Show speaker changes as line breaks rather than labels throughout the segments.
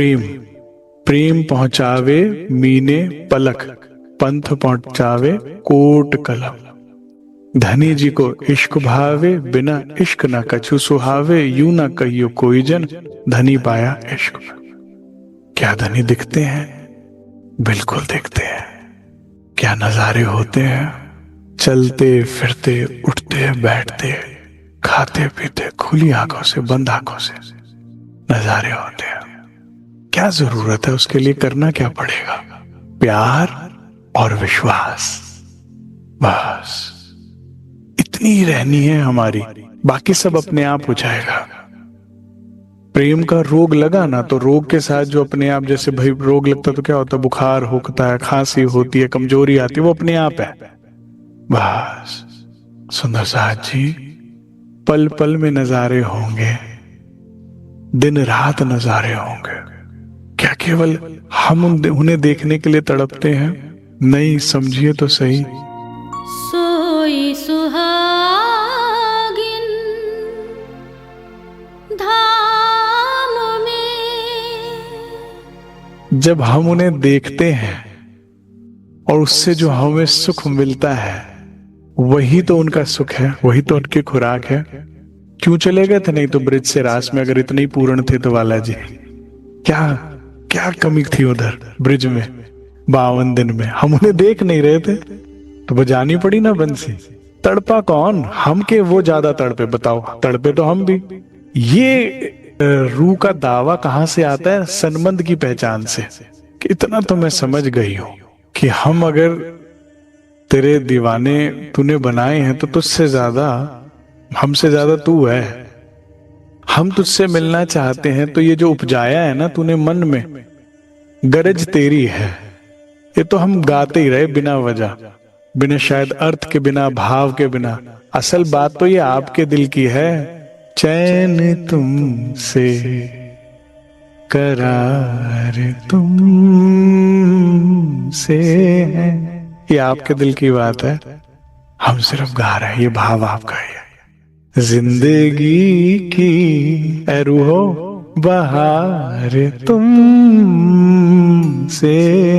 प्रेम, प्रेम पहुंचावे मीने पलक, पंथ पहुंचावे कोट कलम। धनी जी को इश्क भावे, बिना इश्क न कछु सुहावे, यूं न कहियो कोई जन, धनी पाया इश्क में। क्या धनी दिखते हैं? बिल्कुल दिखते हैं। क्या नजारे होते हैं? चलते फिरते, उठते बैठते, खाते पीते, खुली आंखों से बंद आंखों से नजारे होते हैं। क्या जरूरत है उसके लिए? करना क्या पड़ेगा? प्यार और विश्वास, बस इतनी ही रहनी है हमारी, बाकी सब अपने आप हो जाएगा। प्रेम का रोग लगा ना, तो रोग के साथ जो अपने आप, जैसे भाई रोग लगता तो क्या होता है? बुखार होता है, खांसी होती है, कमजोरी आती है, वो अपने आप है। बस सुंदर साथ जी, पल पल में नजारे होंगे, दिन रात नजारे होंगे। क्या केवल हम उन्हें देखने के लिए तड़पते हैं? नहीं, समझिए तो सही।
सोई सुहागिन धाम में,
जब हम उन्हें देखते हैं और उससे जो हमें सुख मिलता है, वही तो उनका सुख है, वही तो उनकी खुराक है। क्यों चले गए थे? नहीं तो ब्रिज से रास में अगर इतने ही पूर्ण थे तो वाला जी, क्या क्या कमी थी उधर ब्रिज में? 52 दिन में हम उन्हें देख नहीं रहे थे तो बजानी पड़ी ना बंसी। तड़पा कौन? हम के वो ज्यादा तड़पे? बताओ, तड़पे तो हम भी। ये रूह का दावा कहां से आता है? संबंध की पहचान से। कि इतना तो मैं समझ गई हूं कि हम अगर तेरे दीवाने तूने बनाए हैं तो तुझसे ज्यादा, हमसे ज्यादा तू है। हम तुझसे मिलना चाहते हैं तो ये जो उपजाया है ना तूने मन में, गरज तेरी है। ये तो हम गाते ही रहे बिना वजह, बिना शायद अर्थ के, बिना भाव के, बिना। असल बात तो ये आपके दिल की है। चैन तुमसे, करार तुमसे है, ये आपके दिल की बात है। हम सिर्फ गा रहे हैं, ये भाव आपका है। जिंदगी की ऐ रूहो बहार तुमसे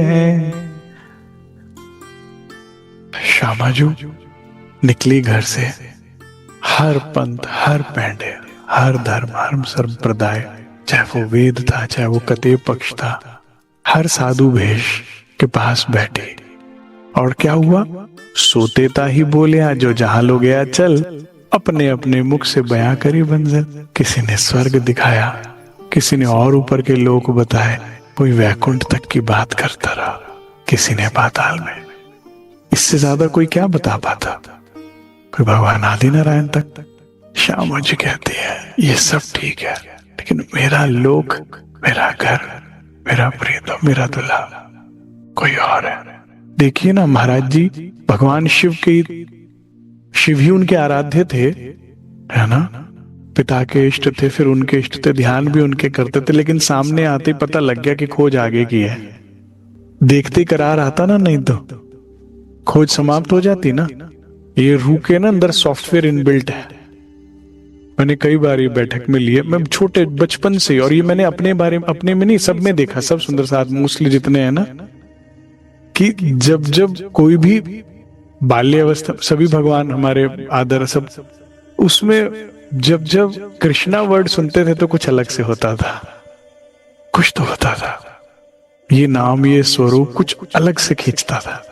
है। श्यामाजू निकली घर से, हर पंथ, हर पैंडे, हर धर्म, हर संप्रदाय, चाहे वो वेद था, चाहे वो कते पक्ष था, हर साधु भेष के पास बैठी। और क्या हुआ? सोते ता ही बोले, जो जहां लो गया चल, अपने अपने मुख से बयां करी मंजिल। किसी ने स्वर्ग दिखाया, किसी ने और ऊपर के लोक बताए, कोई वैकुंठ तक की बात करता रहा, किसी ने पाताल में। इससे ज्यादा कोई क्या बता पाता? कोई भगवान आदि नारायण तक। श्यामा जी कहती है ये सब ठीक है, लेकिन मेरा लोक, मेरा घर, मेरा प्रियतम, मेरा दुल्हा कोई और है। देखिए ना महाराज जी, भगवान शिव ही उनके आराध्य थे, है ना? पिता के इष्ट थे, फिर उनके इष्ट थे, ध्यान भी उनके करते थे, लेकिन सामने आते ही पता लग गया कि खोज आगे की है। देखते ही करार आता ना, नहीं तो खोज समाप्त हो जाती ना। ये रूह के ना अंदर सॉफ्टवेयर इनबिल्ट है। मैंने कई बार ये बैठक में लिए, मैं छोटे बचपन से, और ये मैंने अपने बारे में, अपने में नहीं सब में देखा, सब सुंदर साथ मोस्टली जितने हैं ना, कि जब जब कोई भी बाल्य अवस्था, सभी भगवान हमारे आदर सब, उसमें जब जब कृष्णा वर्ड सुनते थे तो कुछ अलग से होता था, कुछ तो होता था। ये नाम, ये स्वरूप कुछ अलग से खींचता था।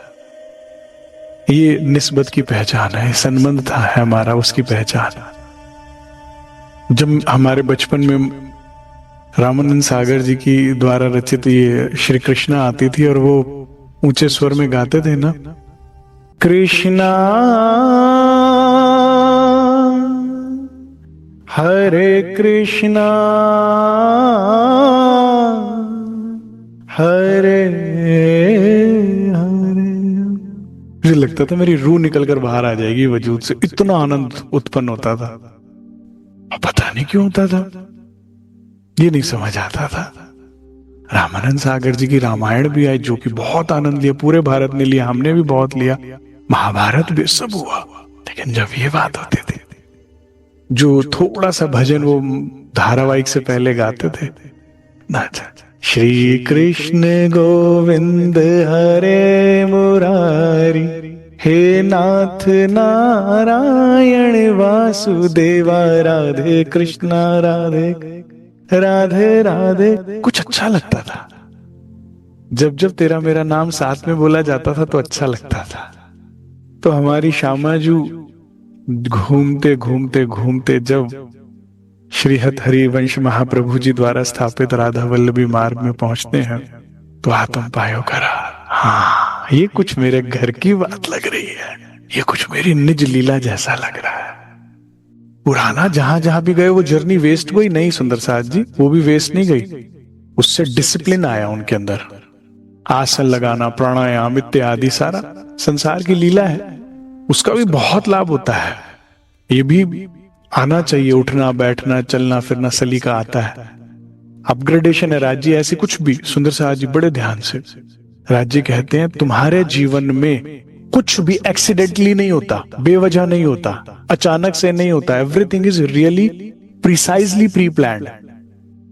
ये निस्बत की पहचान है, संबंध था है हमारा, उसकी पहचान। जब हमारे बचपन में रामानंद सागर जी की द्वारा रचित ये श्री कृष्णा आती थी और वो ऊंचे स्वर में गाते थे ना, कृष्णा हरे कृष्णा हरे हरे, मुझे लगता था मेरी रूह निकलकर बाहर आ जाएगी वजूद से, इतना आनंद उत्पन्न होता था। पता नहीं क्यों होता था, ये नहीं समझ आता था। रामानंद सागर जी की रामायण भी आई, जो कि बहुत आनंद लिया, पूरे भारत ने लिया, हमने भी बहुत लिया, महाभारत भी सब हुआ। लेकिन जब ये बात होती थी, जो थोड़ा सा भजन वो धारावाहिक से पहले गाते थे, नाचा। श्री कृष्ण गोविंद हरे मुरारी, हे नाथ नारायण वासुदेवा, राधे कृष्णा राधे राधे राधे। कुछ अच्छा लगता था जब जब तेरा मेरा नाम साथ में बोला जाता था तो अच्छा लगता था। तो हमारी श्यामाजू घूमते घूमते घूमते जब श्रीहत हरिवंश महाप्रभु जी द्वारा स्थापित राधा वल्लभी मार्ग में पहुंचते हैं तो आत्म पायो करा, हाँ ये कुछ मेरे घर की बात लग रही है, ये कुछ मेरी निज लीला जैसा लग रहा है। पुराना जहां जहां भी गए वो जर्नी वेस्ट गई नहीं सुंदर साथ जी, वो भी वेस्ट नहीं गई, उससे डिसिप्लिन आया उनके अंदर। आसन लगाना, प्राणायाम इत्यादि सारा संसार की लीला है, उसका भी बहुत लाभ होता है, ये भी आना चाहिए। उठना बैठना चलना फिरना सलीका आता है, अपग्रेडेशन है। राज्य ऐसी कुछ भी सुंदर साथ जी बड़े ध्यान से राज्य कहते हैं तुम्हारे जीवन में कुछ भी एक्सीडेंटली नहीं होता, बेवजह नहीं होता, अचानक से नहीं होता। Everything is really precisely pre planned,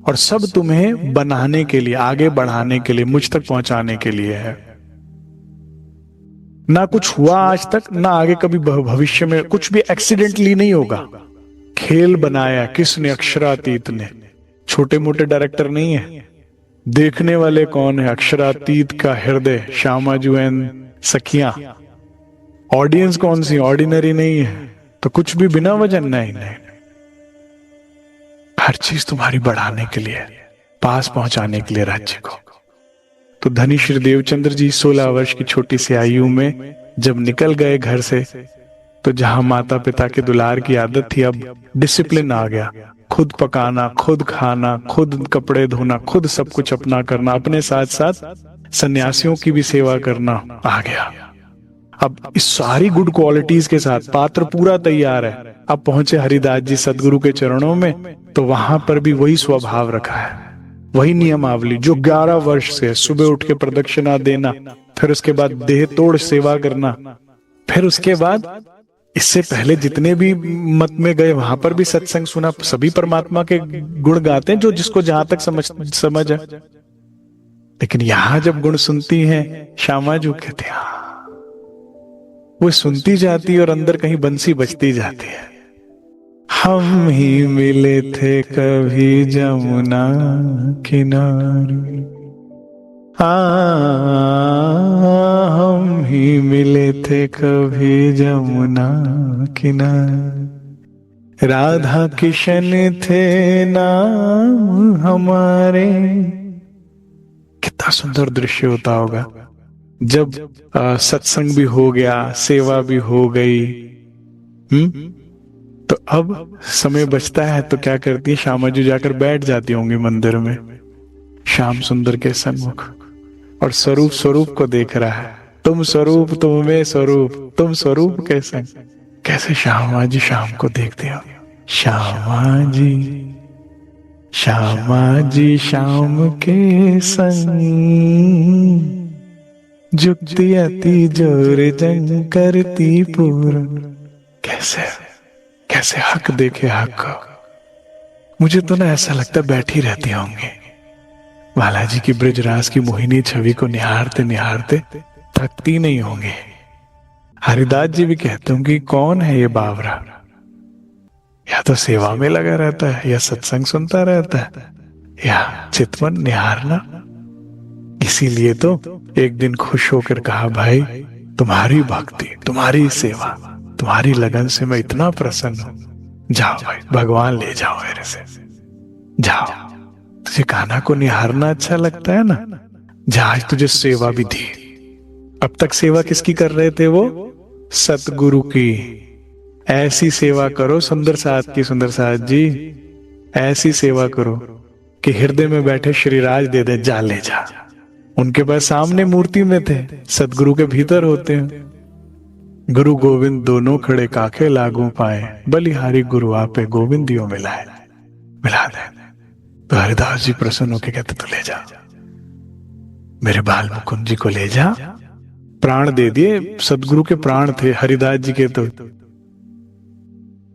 और सब तुम्हें बनाने के लिए, आगे बढ़ाने के लिए, मुझ तक पहुंचाने के लिए है। ना कुछ हुआ आज तक, ना आगे कभी भविष्य में कुछ भी एक्सीडेंटली नहीं होगा। खेल बनाया किसने? अक्षरातीत ने। छोटे मोटे डायरेक्टर नहीं है, देखने वाले कौन है? अक्षरातीत का हृदय, श्यामाजू एंड सखियां। ऑडियंस कौन सी? ऑर्डिनरी नहीं है। तो कुछ भी बिना वजह नहीं, हर चीज तुम्हारी बढ़ाने के लिए, पास पहुंचाने के लिए राज्य को। तो धनी श्री देवचंद्र जी 16 वर्ष की छोटी सी आयु में जब निकल गए घर से, तो जहां माता पिता के दुलार की आदत थी, अब डिसिप्लिन आ गया। खुद पकाना, खुद खाना, खुद कपड़े धोना, खुद सब कुछ अपना करना, अपने साथ साथ सन्यासियों की भी सेवा करना आ गया। अब इस सारी गुड क्वालिटीज के साथ पात्र पूरा तैयार है। अब पहुंचे हरिदास जी सदगुरु के चरणों में, तो वहां पर भी वही स्वभाव रखा है, वही नियमावली जो 11 वर्ष से। सुबह उठ के प्रदक्षिणा देना, फिर उसके बाद देह तोड़ सेवा करना, फिर उसके बाद इससे पहले जितने भी मत में गए वहां पर भी सत्संग सुना। सभी परमात्मा के गुण गाते हैं जो जिसको जहां तक समझ है। लेकिन यहां जब गुण सुनती हैं श्यामाजू, कहते हैं वो सुनती जाती है और अंदर कहीं बंसी बजती जाती है। हम ही मिले थे कभी जमुना किनारे, हम ही मिले थे कभी जमुना किनारे, राधा किशन थे नाम हमारे। कितना सुंदर दृश्य होता होगा जब सत्संग भी हो गया, सेवा भी हो गई। तो अब समय बचता है तो क्या करती है श्यामाजू? जाकर बैठ जाती होंगी मंदिर में श्याम सुंदर के सन्मुख, और स्वरूप स्वरूप को देख रहा है। तुम स्वरूप, तुम में स्वरूप, तुम स्वरूप कैसे? कैसे श्यामा जी शाम को देखते हो? श्यामा जी शाम के संग, जुक्ति अति जोर जंग करती पूर्ण। कैसे कैसे हक देखे हक को। मुझे तो ना ऐसा लगता बैठी रहती होंगी बालाजी की ब्रजरास की मोहिनी छवि को निहारते निहारते थकती नहीं होंगे। हरिदास जी भी कहते होंगे कौन है ये बावरा, या तो सेवा में लगा रहता है, या सत्संग सुनता रहता है, या चितवन निहारना। इसीलिए तो एक दिन खुश होकर कहा, भाई तुम्हारी भक्ति, तुम्हारी सेवा, तुम्हारी लगन से मैं इतना प्रसन्न हूं। जाओ भाई, भगवान ले जाओ मेरे से, जाओ। तुझे कान्हा को निहारना अच्छा लगता है ना, जा आज तुझे सेवा भी दी। अब तक सेवा किसकी कर रहे थे वो? सतगुरु की। ऐसी सेवा करो सुंदर साथ की, सुंदर साथ जी ऐसी सेवा करो कि हृदय में बैठे श्रीराज दे दे, जा ले जा। उनके पास सामने मूर्ति में थे, सतगुरु के भीतर होते हैं। गुरु गोविंद दोनों खड़े काखे लागू पाए, बलिहारी गुरु आपे गोविंदियों मिलाए, मिला दे। तो हरिदास जी प्रसन्न होके कहते तो ले जा, मेरे बाल मुकुंद जी को ले जा। प्राण दे दिए, सदगुरु के प्राण थे हरिदास जी के। तो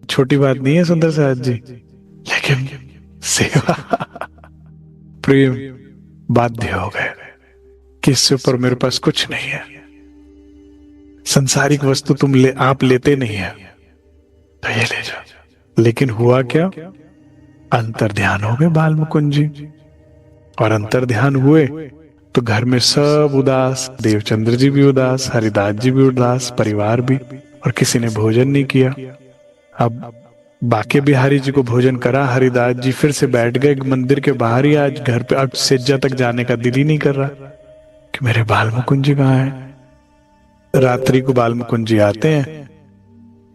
छोटी बात नहीं है सुंदर साथ जी, लेकिन सेवा प्रेम बाध्य हो गए कि इससे ऊपर मेरे पास कुछ नहीं है, संसारिक वस्तु आप लेते नहीं है तो ये ले जाओ। लेकिन हुआ क्या, अंतर ध्यान हो गए बाल मुकुंद जी, और अंतर ध्यान हुए तो घर में सब उदास, देवचंद्र जी भी उदास, हरिदास जी भी उदास, परिवार भी, और किसी ने भोजन नहीं किया। अब बाके बिहारी जी को भोजन करा, हरिदास जी फिर से बैठ गए मंदिर के बाहर ही। आज घर पे अब सेज्जा तक जाने का दिल ही नहीं कर रहा कि मेरे बाल मुकुंद जी कहाँ हैं। रात्रि को बाल मुकुंद जी आते हैं,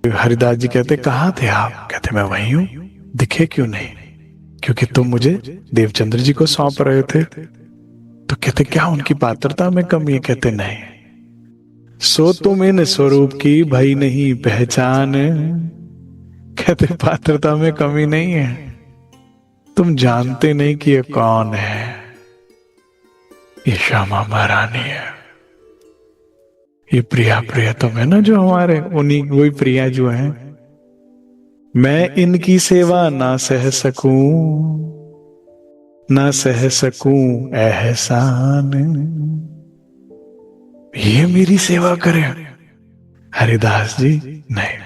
हरिदास जी कहते कहाँ थे आप? कहते मैं वही हूं, दिखे क्यों नहीं? क्योंकि तुम मुझे देवचंद्र जी को सौंप रहे थे। तो कहते क्या उनकी पात्रता में कमी है? कहते नहीं, सो तुम इन स्वरूप की भई नहीं पहचान। कहते पात्रता में कमी नहीं है, तुम जानते नहीं कि ये कौन है, ये श्यामा महारानी है, ये प्रिया प्रियतम है ना जो हमारे, उन्हीं वही प्रिया जो है। मैं इनकी सेवा ना सह सकूं, ना सह सकूं एहसान, ये मेरी सेवा करे। हरिदास जी नहीं,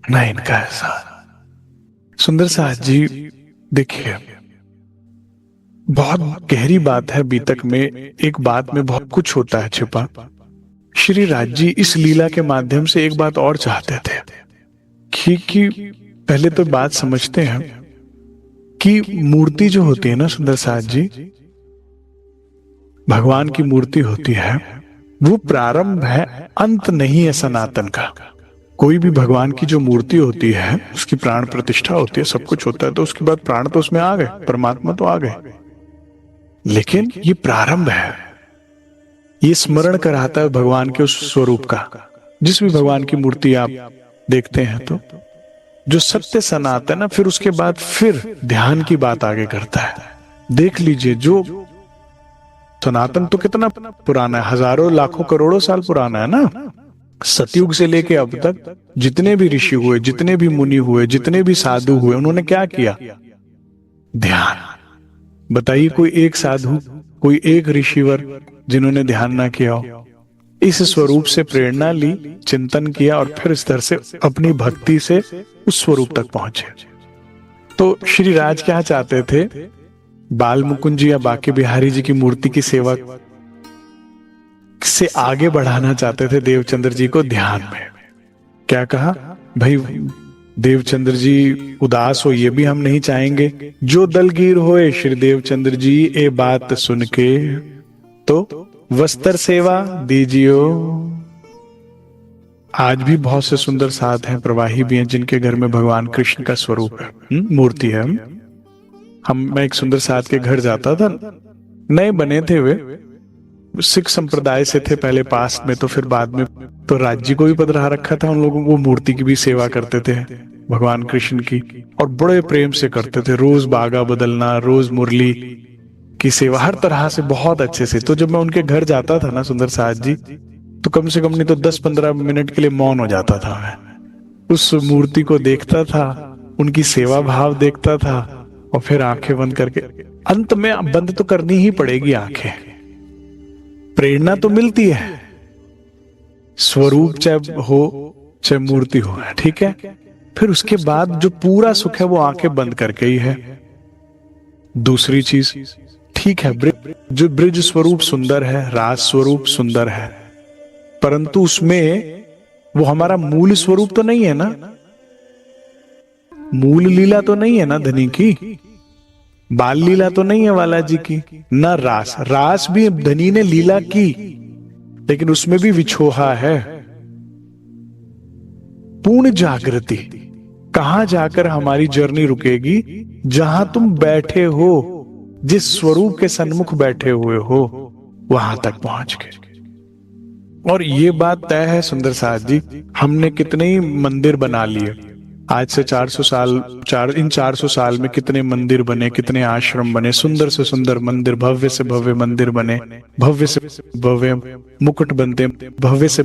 ना इनका एहसान। सुंदर सास जी देखिए, बहुत गहरी बात है बीतक में, एक बात में बहुत कुछ होता है छिपा। श्री राज जी इस लीला के माध्यम से एक बात और चाहते थे कि पहले तो बात समझते हैं कि मूर्ति जो होती है ना सुंदर सास जी, भगवान की मूर्ति होती है, वो प्रारंभ है, अंत नहीं है सनातन का। कोई भी भगवान की जो मूर्ति होती है उसकी प्राण प्रतिष्ठा होती है, सब कुछ होता है, तो उसके बाद प्राण तो उसमें आ गए, परमात्मा तो आ गए, लेकिन ये प्रारंभ है, ये स्मरण कराता है भगवान के उस स्वरूप का। जिस भी भगवान की मूर्ति आप देखते हैं तो जो सत्य सनातन है, फिर उसके बाद फिर ध्यान की बात आगे करता है। देख लीजिए, जो सनातन तो कितना पुराना है, हजारों लाखों करोड़ों साल पुराना है ना। सतयुग से लेके अब तक जितने भी ऋषि हुए, जितने भी मुनि हुए, जितने भी साधु हुए, उन्होंने क्या किया? ध्यान। बताइए कोई एक साधु, कोई एक ऋषिवर जिन्होंने ध्यान ना किया हो? इस स्वरूप से प्रेरणा ली, चिंतन किया, और फिर इस तरह से अपनी भक्ति से उस स्वरूप तक पहुंचे। तो श्री राज क्या चाहते थे? बाल मुकुंद जी या बाके बिहारी जी की मूर्ति की सेवा से आगे बढ़ाना चाहते थे देवचंद्र जी को ध्यान में। क्या कहा? भाई देवचंद्र जी उदास हो ये भी हम नहीं चाहेंगे, जो दलगीर होए श्री देवचंद्र जी ए बात सुन के, तो वस्त्र सेवा दीजियो। आज भी बहुत से सुंदर साध हैं, प्रवाही भी हैं, जिनके घर में भगवान कृष्ण का स्वरूप है, मूर्ति है। मैं एक सुंदर साध के घर जाता था, नए बने थे वे, सिख संप्रदाय से थे पहले पास में, तो फिर बाद में तो राज्य को भी पधरा रखा था उन लोगों को। मूर्ति की भी सेवा करते थे भगवान कृष्ण की, और बड़े प्रेम से करते थे। रोज बागा बदलना, रोज मुरली की सेवा, हर तरह से बहुत अच्छे से। तो जब मैं उनके घर जाता था ना सुंदर सास जी, तो कम से कम नहीं तो 10-15 मिनट के लिए मौन हो जाता था। मैं उस मूर्ति को देखता था, उनकी सेवा भाव देखता था, और फिर आंखें बंद करके, अंत में बंद तो करनी ही पड़ेगी आंखें, प्रेरणा तो मिलती है, स्वरूप चाहे हो चाहे मूर्ति हो, ठीक है। फिर उसके बाद जो पूरा सुख है वो आंखें बंद करके ही है। दूसरी चीज, ठीक है, जो ब्रिज स्वरूप सुंदर है, रास स्वरूप सुंदर है, परंतु उसमें वो हमारा मूल स्वरूप तो नहीं है ना, मूल लीला तो नहीं है ना धनी की, बाल लीला तो नहीं है बालाजी की, ना रास। रास भी धनी ने लीला की, लेकिन उसमें भी विछोहा है। पूर्ण जागृति कहां जाकर हमारी जर्नी रुकेगी? जहां तुम बैठे हो, जिस स्वरूप के सन्मुख बैठे हुए हो, वहां तक पहुंच गए। और ये बात तय है सुंदर सास जी, हमने कितने ही मंदिर बना लिए आज से 400 साल, इन 400 साल में कितने मंदिर बने, कितने आश्रम बने, सुंदर से सुंदर मंदिर, भव्य से भव्य मंदिर बने, भव्य से भव्य मुकुट बनते, भव्य से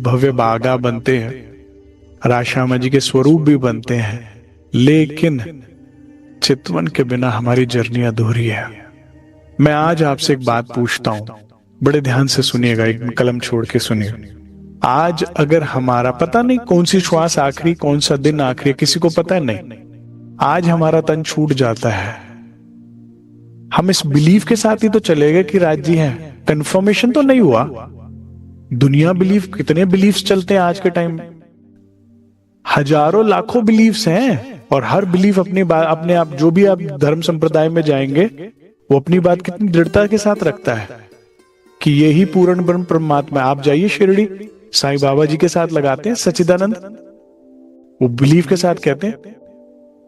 भव्य बागा बनते हैं, राशामा जी के स्वरूप भी बनते हैं। लेकिन चितवन के बिना हमारी जर्नी अधूरी है। मैं आज आपसे एक बात पूछता हूं, बड़े ध्यान से सुनिएगा, एक कलम छोड़ के सुनिए। आज अगर हमारा, पता नहीं कौन सी श्वास आखिरी, कौन सा दिन आखिरी, किसी को पता नहीं, आज हमारा तन छूट जाता है, हम इस बिलीफ के साथ ही तो चले गए कि राज जी हैं, कंफर्मेशन तो नहीं हुआ। दुनिया बिलीफ, कितने बिलीफ्स चलते हैं आज के टाइम में, हजारों लाखों बिलीफ्स हैं, और हर बिलीफ अपनी बात, अपने आप जो भी आप धर्म संप्रदाय में जाएंगे वो अपनी बात कितनी दृढ़ता के साथ रखता है कि यही पूर्ण ब्रह्म परमात्मा। आप जाइए शिरडी, साईं बाबा जी के साथ लगाते हैं सच्चिदानंद, वो बिलीव के साथ कहते हैं।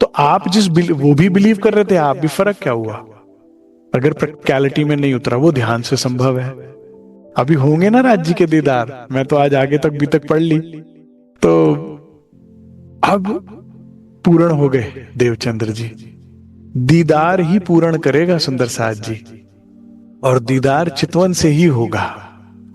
तो आप वो भी बिलीव कर रहे थे, आप भी, फर्क क्या हुआ? अगर प्रैक्टिकलिटी में नहीं उतरा, वो ध्यान से संभव है। अभी होंगे ना राज्य के दीदार, मैं तो आज आगे तक भी तक पढ़ ली, तो अब पूर्ण हो गए देवचंद्र जी। दीदार ही पूर्ण करेगा सुंदर साथ जी, और दीदार चितवन से ही होगा।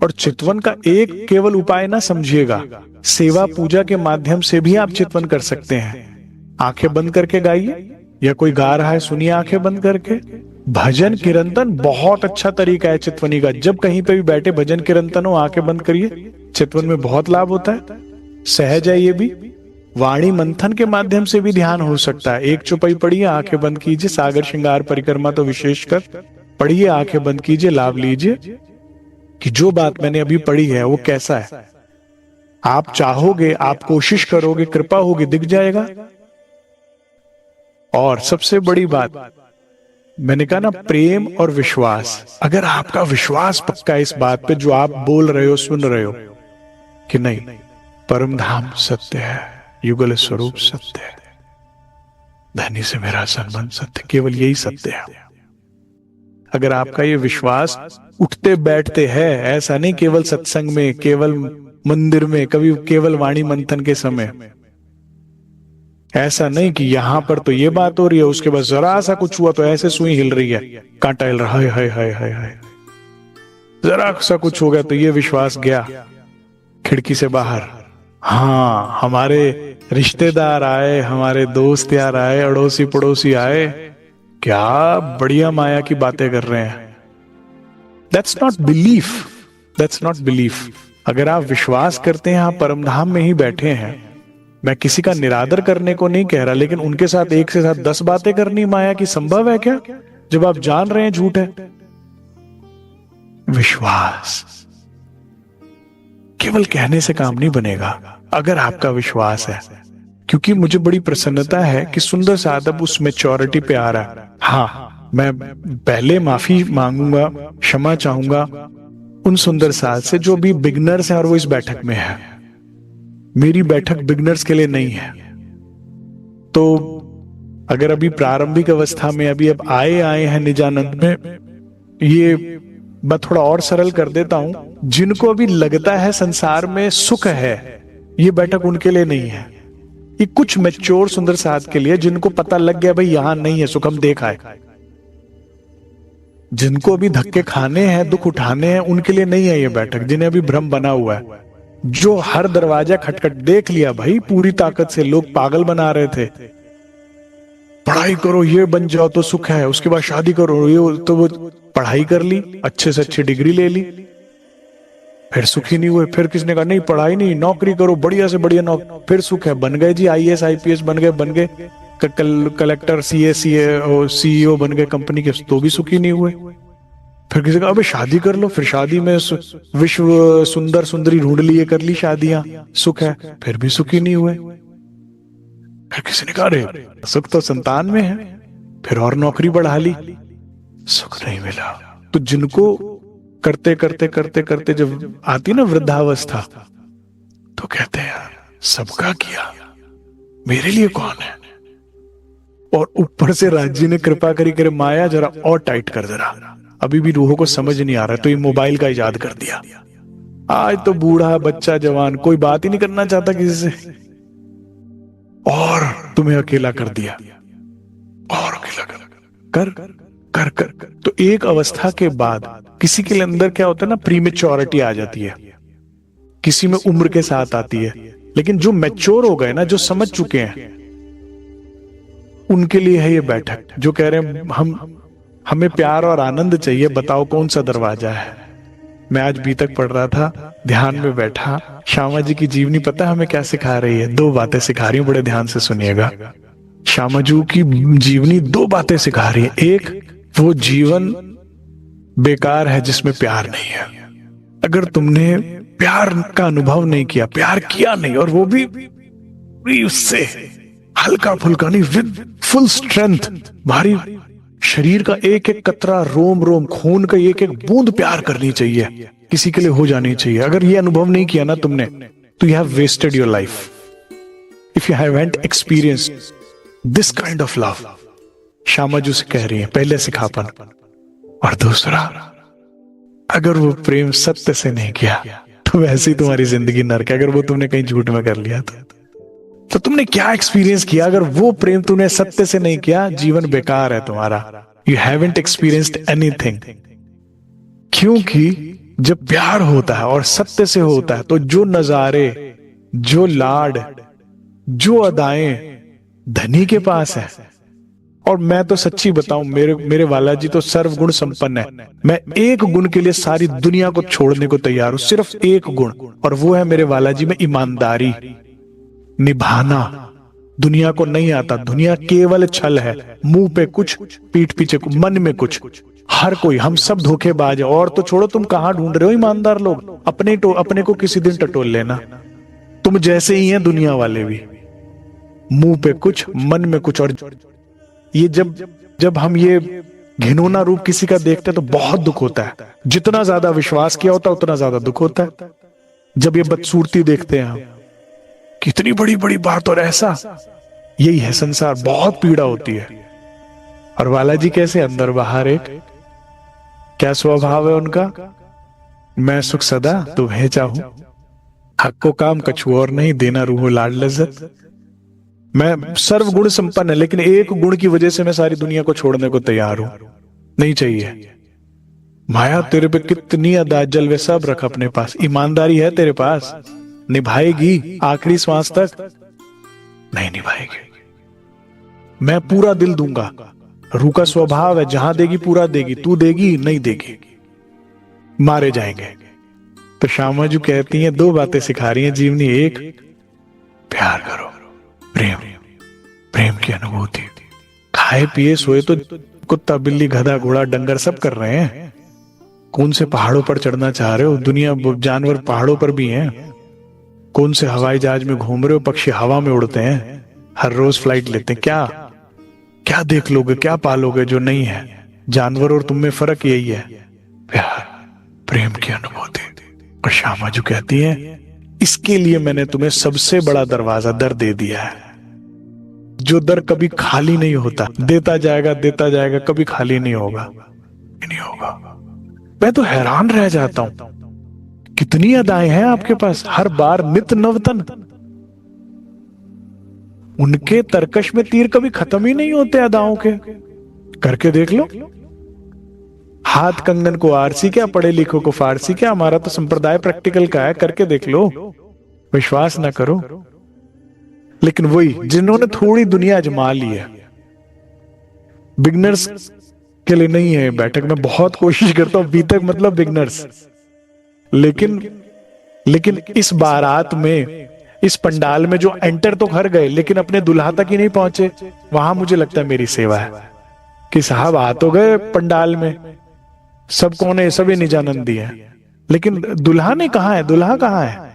और चितवन का एक केवल उपाय ना समझिएगा, सेवा पूजा के माध्यम से भी आप चितवन कर सकते हैं। आंखें बंद करके गाइए, या कोई गा रहा है सुनिए आंखें बंद करके। भजन कीर्तन बहुत अच्छा तरीका है चितवनी का। जब कहीं पे भी बैठे भजन कीर्तन हो, आंखें बंद करिए, चितवन में बहुत लाभ होता है। सहज है ये भी। वाणी मंथन के माध्यम से भी ध्यान हो सकता है। एक चौपाई पढ़िए, आंखें बंद कीजिए, सागर श्रृंगार परिक्रमा तो विशेषकर पढ़िए, आंखें बंद कीजिए, लाभ लीजिए कि जो बात मैंने अभी पढ़ी है वो कैसा है। आप चाहोगे, आप कोशिश करोगे, कृपा होगी, दिख जाएगा। और सबसे बड़ी बात मैंने कहा ना, प्रेम और विश्वास। अगर आपका विश्वास पक्का इस बात पे जो आप बोल रहे हो, सुन रहे हो कि नहीं, परम धाम सत्य है, युगल स्वरूप सत्य है, धनी से मेरा संबंध सत्य, केवल यही सत्य है। अगर आपका ये विश्वास उठते बैठते है, ऐसा नहीं केवल सत्संग में, केवल मंदिर में, कभी केवल वाणी मंथन के समय, ऐसा नहीं कि यहां पर तो ये बात हो रही है, उसके बाद जरा सा कुछ हुआ तो ऐसे सुई हिल रही है, कांटा हिल रहा है, हाय हाय हाय हाय, जरा सा कुछ हो गया तो ये विश्वास गया खिड़की से बाहर। हाँ, हमारे रिश्तेदार आए, हमारे दोस्त यार आए, अड़ोसी पड़ोसी आए, क्या बढ़िया माया की बातें कर रहे हैं। That's not belief, that's not belief. अगर आप विश्वास करते हैं आप परमधाम में ही बैठे हैं, मैं किसी का निरादर करने को नहीं कह रहा, लेकिन उनके साथ एक से साथ 10 बातें करनी माया की संभव है क्या, जब आप जान रहे हैं झूठ है? विश्वास केवल कहने से काम नहीं बनेगा, अगर आपका विश्वास है। क्योंकि मुझे बड़ी प्रसन्नता है कि सुंदर साथ अब उस मैच्योरिटी पे आ रहा है। हाँ, मैं पहले माफी मांगूंगा, क्षमा चाहूंगा उन सुंदर साथ से जो भी बिगनर्स हैं और वो इस बैठक में है। मेरी बैठक बिगनर्स के लिए नहीं है। तो अगर अभी प्रारंभिक अवस्था में अभी अब आए हैं निजानंद में, ये मैं थोड़ा और सरल कर देता हूं। जिनको अभी लगता है संसार में सुख है, ये बैठक उनके लिए नहीं है। ये कुछ मैच्योर सुंदर साथ के लिए, जिनको पता लग गया भाई यहां नहीं है सुख, हम देखा है। जिनको अभी धक्के खाने हैं, दुख उठाने हैं, उनके लिए नहीं है ये बैठक। जिन्हें अभी भ्रम बना हुआ है, जो हर दरवाजा खटखट देख लिया भाई पूरी ताकत से, लोग पागल बना रहे थे, पढ़ाई करो ये बन जाओ तो सुख है, उसके बाद शादी करो ये, तो वो पढ़ाई कर ली, अच्छे से अच्छी डिग्री ले ली, फिर सुखी नहीं हुए। फिर किसने कहा नहीं पढ़ाई नहीं, नौकरी करो बढ़िया से बढ़िया नौकरी, फिर सुख है, बन गए जी IAS IPS बन गए कलेक्टर CEO बन गए कंपनी के, तो भी सुखी नहीं हुए। फिर किसी का अबे शादी कर लो, फिर शादी में विश्व सुंदर सुंदरी ढूंढ लिए, कर ली शादियां, सुख है, फिर भी सुखी नहीं हुए। फिर किसी ने कहा अरे सुख तो संतान में है, फिर और नौकरी बढ़ा ली, सुख नहीं मिला। तो जिनको करते करते करते करते जब आती ना वृद्धावस्था, तो कहते हैं यार सबका किया, मेरे लिए कौन है। और ऊपर से राज्य ने कृपा करी करे, माया जरा और टाइट कर, जरा अभी भी रूहों को समझ नहीं आ रहा है, तो ये मोबाइल का इजाद कर दिया। आज तो बूढ़ा बच्चा जवान कोई बात ही नहीं करना चाहता किसी से, और तुम्हें अकेला कर दिया, और अकेला कर। तो एक अवस्था के बाद किसी के अंदर क्या होता है ना, प्रीमेच्योरिटी आ जाती है, किसी में उम्र के साथ आती है। लेकिन जो मैच्योर हो गए ना, जो समझ चुके हैं, उनके लिए है ये बैठक, जो कह रहे हैं हमें प्यार और आनंद चाहिए, बताओ कौन सा दरवाजा है। मैं आज बीतक पढ़ रहा था, ध्यान में बैठा, श्यामा जी की जीवनी पता है हमें क्या सिखा रही है? दो बातें सिखा रही हूं, बड़े ध्यान से सुनिएगा। श्यामा जी की जीवनी दो बातें सिखा रही है। एक, वो जीवन बेकार है जिसमें प्यार नहीं है। अगर तुमने प्यार का अनुभव नहीं किया, प्यार किया नहीं, और वो भी उससे हल्का फुल्का नहीं, विद फुल स्ट्रेंथ, भारी शरीर का एक एक कतरा, रोम रोम, खून का एक एक बूंद प्यार करनी चाहिए, किसी के लिए हो जानी चाहिए। अगर ये अनुभव नहीं किया ना तुमने, तो you have wasted your life if you haven't experienced this kind of love. Shyama ji से कह रही है, पहले सिखापन। और दूसरा, अगर वो प्रेम सत्य से नहीं किया तो वैसे ही तुम्हारी जिंदगी नरक है। अगर वो तुमने कहीं झूठ में कर लिया तो तुमने क्या एक्सपीरियंस किया? अगर वो प्रेम तूने सत्य से नहीं किया, जीवन बेकार है तुम्हारा। You haven't experienced anything. क्योंकि जब प्यार होता है और सत्य से होता है, तो जो नजारे, जो लाड, जो अदाएं धनी के पास है। और मैं तो सच्ची बताऊं, मेरे वाला जी तो सर्वगुण संपन्न है। मैं एक गुण के लिए सारी दुनिया को छोड़ने को तैयार हूं, सिर्फ एक गुण, और वो है मेरे वाला जी में ईमानदारी, निभाना। दुनिया को नहीं आता, दुनिया केवल छल है, मुंह पे कुछ, पीठ पीछे कुछ, मन में कुछ। हर कोई, हम सब धोखेबाज है। और तो छोड़ो, तुम कहां ढूंढ रहे हो ईमानदार लोग? अपने को किसी दिन टटोल लेना। तुम जैसे ही हैं दुनिया वाले भी, मुंह पे कुछ, मन में कुछ। और ये जब हम ये घिनौना रूप किसी का देखते हैं तो बहुत दुख होता है। जितना ज्यादा विश्वास किया होता है उतना ज्यादा दुख होता है। जब ये बदसूरती देखते हैं हम, कितनी बड़ी बड़ी बात, और ऐसा, यही है संसार, बहुत पीड़ा होती है। और वाला जी कैसे, अंदर बाहर एक, क्या स्वभाव है उनका? मैं सुख सदा तुम्हें चाहूं, हक को काम कछु और नहीं, देना रूह लाड लज्जत। मैं सर्वगुण संपन्न है, लेकिन एक गुण की वजह से मैं सारी दुनिया को छोड़ने को तैयार हूं। नहीं चाहिए। माया तेरे पे कितनी अदा, जलवे सब रख अपने पास। ईमानदारी है तेरे पास, निभाएगी आखिरी श्वास तक? नहीं निभाएगी। मैं पूरा दिल दूंगा, रूह का स्वभाव है, जहां देगी पूरा देगी। तू देगी? नहीं देगी, मारे जाएंगे। तो श्यामा जी कहती हैं, दो बातें सिखा रही हैं जीवनी। एक, प्यार करो, प्रेम की अनुभूति। खाए पिए सोए तो कुत्ता, बिल्ली, गधा, घोड़ा, डंगर सब कर रहे हैं। कौन से पहाड़ों पर चढ़ना चाह रहे हो? दुनिया जानवर पहाड़ों पर भी हैं। कौन से हवाई जहाज में घूम रहे हो? पक्षी हवा में उड़ते हैं, हर रोज फ्लाइट लेते हैं। क्या देख लोगे, क्या पालोगे जो नहीं है? जानवर और तुम में फर्क यही है, प्यार, प्रेम की अनुभूति। और श्यामा जी कहती है, इसके लिए मैंने तुम्हें सबसे बड़ा दरवाजा, दर दे दिया है, जो दर कभी खाली नहीं होता। देता जाएगा, कभी खाली नहीं होगा। मैं तो हैरान रह जाता हूं, कितनी अदाएं हैं आपके पास, हर बार नित नवतन। उनके तरकश में तीर कभी खत्म ही नहीं होते अदाओं के। करके देख लो। हाथ कंगन को आरसी क्या, पढ़े लिखो को फारसी क्या? हमारा तो संप्रदाय प्रैक्टिकल का है। करके देख लो, विश्वास ना करो। लेकिन वही जिन्होंने थोड़ी दुनिया आजमा ली है, बिगनर्स के लिए नहीं है बैठक। मैं बहुत कोशिश करता हूं, बीतक मतलब बिगनर्स। लेकिन इस बारात में, इस पंडाल में जो एंटर तो कर गए, लेकिन अपने दुल्हा तक ही नहीं पहुंचे। वहां मुझे लगता है मेरी सेवा है कि साहब आ तो गए पंडाल में, सबको ने सभी निजानंद दिया, लेकिन दुल्हा ने कहा है, दुल्हा कहाँ है?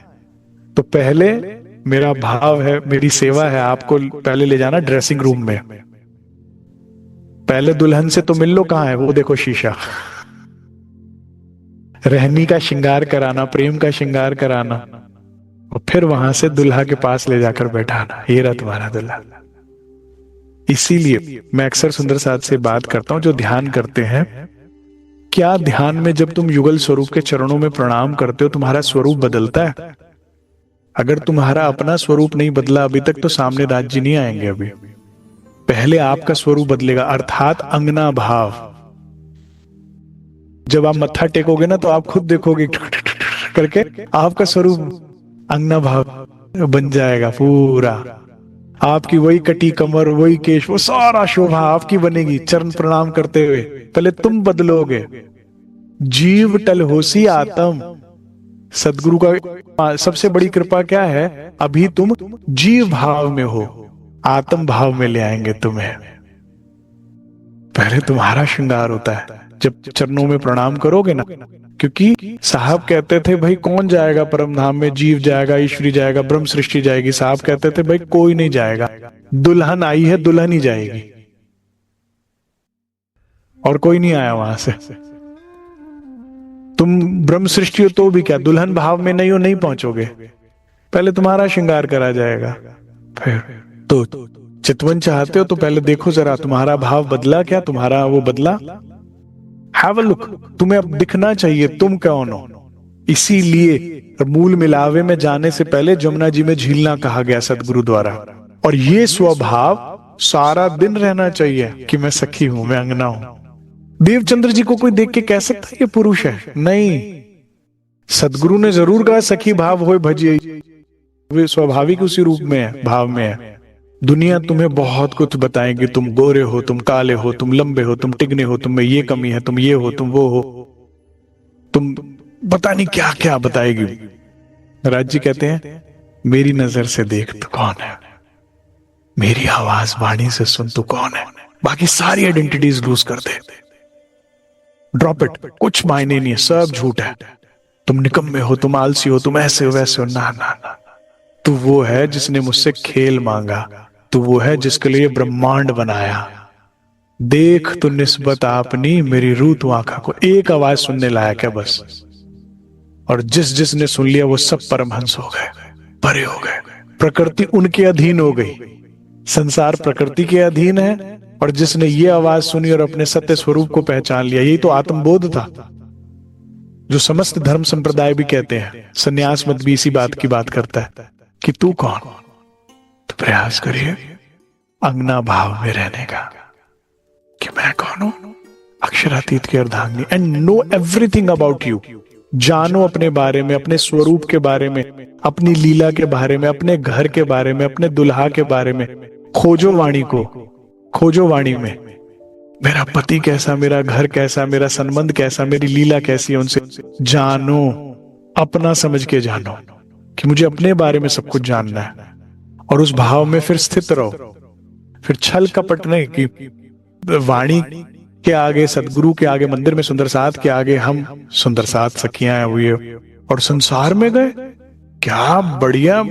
तो पहले मेरा भाव है, मेरी सेवा है, आपको पहले ले जाना ड्रेसिंग रूम में। पहले दुल्हन से तो मिल लो, कहाँ है वो? देखो शीशा। रहनी का श्रृंगार कराना, प्रेम का श्रृंगार कराना, और फिर वहां से दुल्हा के पास ले जाकर बैठाना, ये रहा तुम्हारा दुल्हा। इसीलिए मैं अक्सर सुंदर साथ से बात करता हूं, जो ध्यान करते हैं, क्या ध्यान में जब तुम युगल स्वरूप के चरणों में प्रणाम करते हो, तुम्हारा स्वरूप बदलता है? अगर तुम्हारा अपना स्वरूप नहीं बदला अभी तक, तो सामने राज्य नहीं आएंगे। अभी पहले आपका स्वरूप बदलेगा, अर्थात अंगना भाव। जब आप मत्था टेकोगे ना, तो आप खुद देखोगे करके आपका स्वरूप अंगना भाव बन जाएगा पूरा। आपकी वही कटी कमर, वही केश, वो सारा शोभा आपकी बनेगी चरण प्रणाम करते हुए। पहले तुम बदलोगे। जीव टल होसी आत्म। सदगुरु का सबसे बड़ी कृपा क्या है? अभी तुम जीव भाव में हो, आत्म भाव में ले आएंगे तुम्हें। पहले तुम्हारा श्रृंगार होता है जब चरणों में प्रणाम करोगे ना। क्योंकि साहब कहते थे भाई कौन जाएगा परम धाम में? जीव जाएगा, ईश्वरी जाएगा, ब्रह्म सृष्टि जाएगी। साहब कहते थे भाई कोई नहीं जाएगा, दुल्हन आई है, दुल्हन ही जाएगी, और कोई नहीं आया वहां से। तुम ब्रह्म सृष्टि हो तो भी क्या, दुल्हन भाव में नहीं हो, नहीं पहुंचोगे। पहले तुम्हारा श्रृंगार करा जाएगा। फिर तो चितवन चाहते हो तो पहले देखो जरा तुम्हारा भाव बदला क्या, तुम्हारा वो बदला। Have a look. तुम्हें अब दिखना चाहिए तुम कौन हो। इसीलिए मूल मिलावे में जाने से पहले जमुना जी में झीलना कहा गया सदगुरु द्वारा। और ये स्वभाव सारा दिन रहना चाहिए कि मैं सखी हूं, मैं अंगना हूं। देवचंद्र जी को कोई देख के कह सकता है ये पुरुष है? नहीं। सदगुरु ने जरूर कहा सखी भाव होए भजिए। वे स्वाभाविक उसी रूप में है, भाव में है। दुनिया तुम्हें बहुत कुछ बताएगी, तुम गोरे हो, तुम काले हो, तुम लंबे हो, तुम टिकने हो, तुम में ये कमी है, तुम ये हो, तुम वो हो, तुम पता नहीं क्या क्या बताएगी। राज जी कहते हैं मेरी नजर से देख तू कौन है, मेरी आवाज वाणी से सुन तू कौन है। बाकी सारी आइडेंटिटीज लूज कर दे, ड्रॉप इट, कुछ मायने नहीं है, सब झूठ है। तुम निकम्मे हो, तुम आलसी हो, तुम ऐसे हो वैसे हो। ना ना ना, तू वो है जिसने मुझसे खेल मांगा, तू वो है जिसके लिए ब्रह्मांड बनाया। देख तू निस्बत आपनी, मेरी रूह तू आंखा को। एक आवाज सुनने लायक है बस, और जिस जिसने सुन लिया वो सब परमहंस हो गए, परे हो गए। प्रकृति उनके अधीन हो गई, संसार प्रकृति के अधीन है। और जिसने ये आवाज सुनी और अपने सत्य स्वरूप को पहचान लिया, यही तो आत्मबोध था, जो समस्त धर्म संप्रदाय भी कहते हैं। संन्यास मत भी इसी बात की बात करता है कि तू कौन। तो प्रयास करिए अंगना भाव में रहने का कि मैं कौन हूं, अक्षरातीत की अर्धांगिनी। And know everything about you. जानो अपने बारे में, अपने स्वरूप के बारे में, अपनी लीला के बारे में, अपने घर के बारे में, अपने दुल्हा के बारे में। खोजो वाणी को, खोजो वाणी में मेरा पति कैसा, मेरा घर कैसा, मेरा संबंध कैसा, मेरी लीला कैसी है, उनसे जानो। अपना समझ के जानो कि मुझे अपने बारे में सब कुछ जानना है, और उस भाव में फिर स्थित रहो। फिर छल कपट नहीं कि वाणी के आगे, सदगुरु के आगे, मंदिर में सुंदर साथ के आगे हम सुंदर साथ सखियां हुई और संसार में गए, क्या बढ़िया।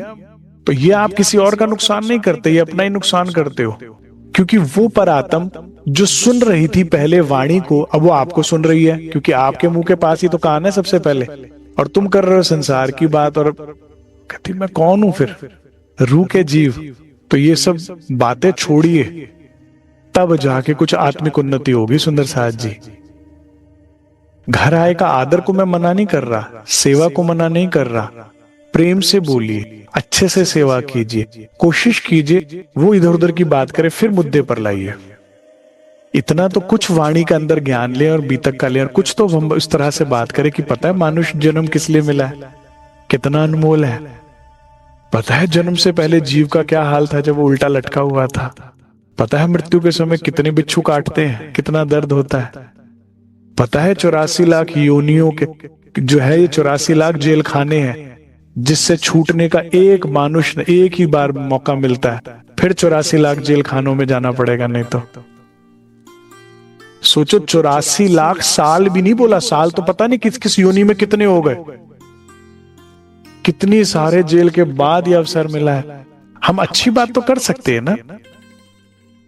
तो ये आप किसी और का नुकसान नहीं करते, ये अपना ही नुकसान करते हो। क्योंकि वो परात्म जो सुन रही थी पहले वाणी को, अब वो आपको सुन रही है, क्योंकि आपके मुंह के पास ही तो कान है सबसे पहले। और तुम कर रहे हो संसार की बात, और कहती मैं कौन हूं फिर, रूह के जीव। तो ये सब बातें छोड़िए, तब जाके कुछ आत्मिक उन्नति होगी। सुंदर साथ जी, घर आए का आदर को मैं मना नहीं कर रहा, सेवा को मना नहीं कर रहा। प्रेम से बोलिए, अच्छे से सेवा कीजिए, कोशिश कीजिए वो इधर उधर की बात करे, फिर मुद्दे पर लाइए। इतना तो कुछ वाणी का अंदर ज्ञान ले और बीतक का ले, और कुछ तो हम इस तरह से बात करें कि पता है मनुष्य जन्म किस लिए मिला है, कितना अनमोल है। पता है जन्म से पहले जीव का क्या हाल था जब वो उल्टा लटका हुआ था। पता है मृत्यु के समय कितने बिच्छू काटते हैं, कितना दर्द होता है। पता है 84 लाख योनियों के जो है, ये 84 लाख जेल खाने हैं जिससे छूटने का एक मनुष्य एक ही बार मौका मिलता है, फिर 84 लाख जेल खानों में जाना पड़ेगा। नहीं तो सोचो 84 लाख साल भी नहीं बोला, साल तो पता नहीं किस किस योनि में कितने हो गए। कितनी सारे जेल के बाद ये अवसर मिला है। हम अच्छी बात तो कर सकते हैं ना,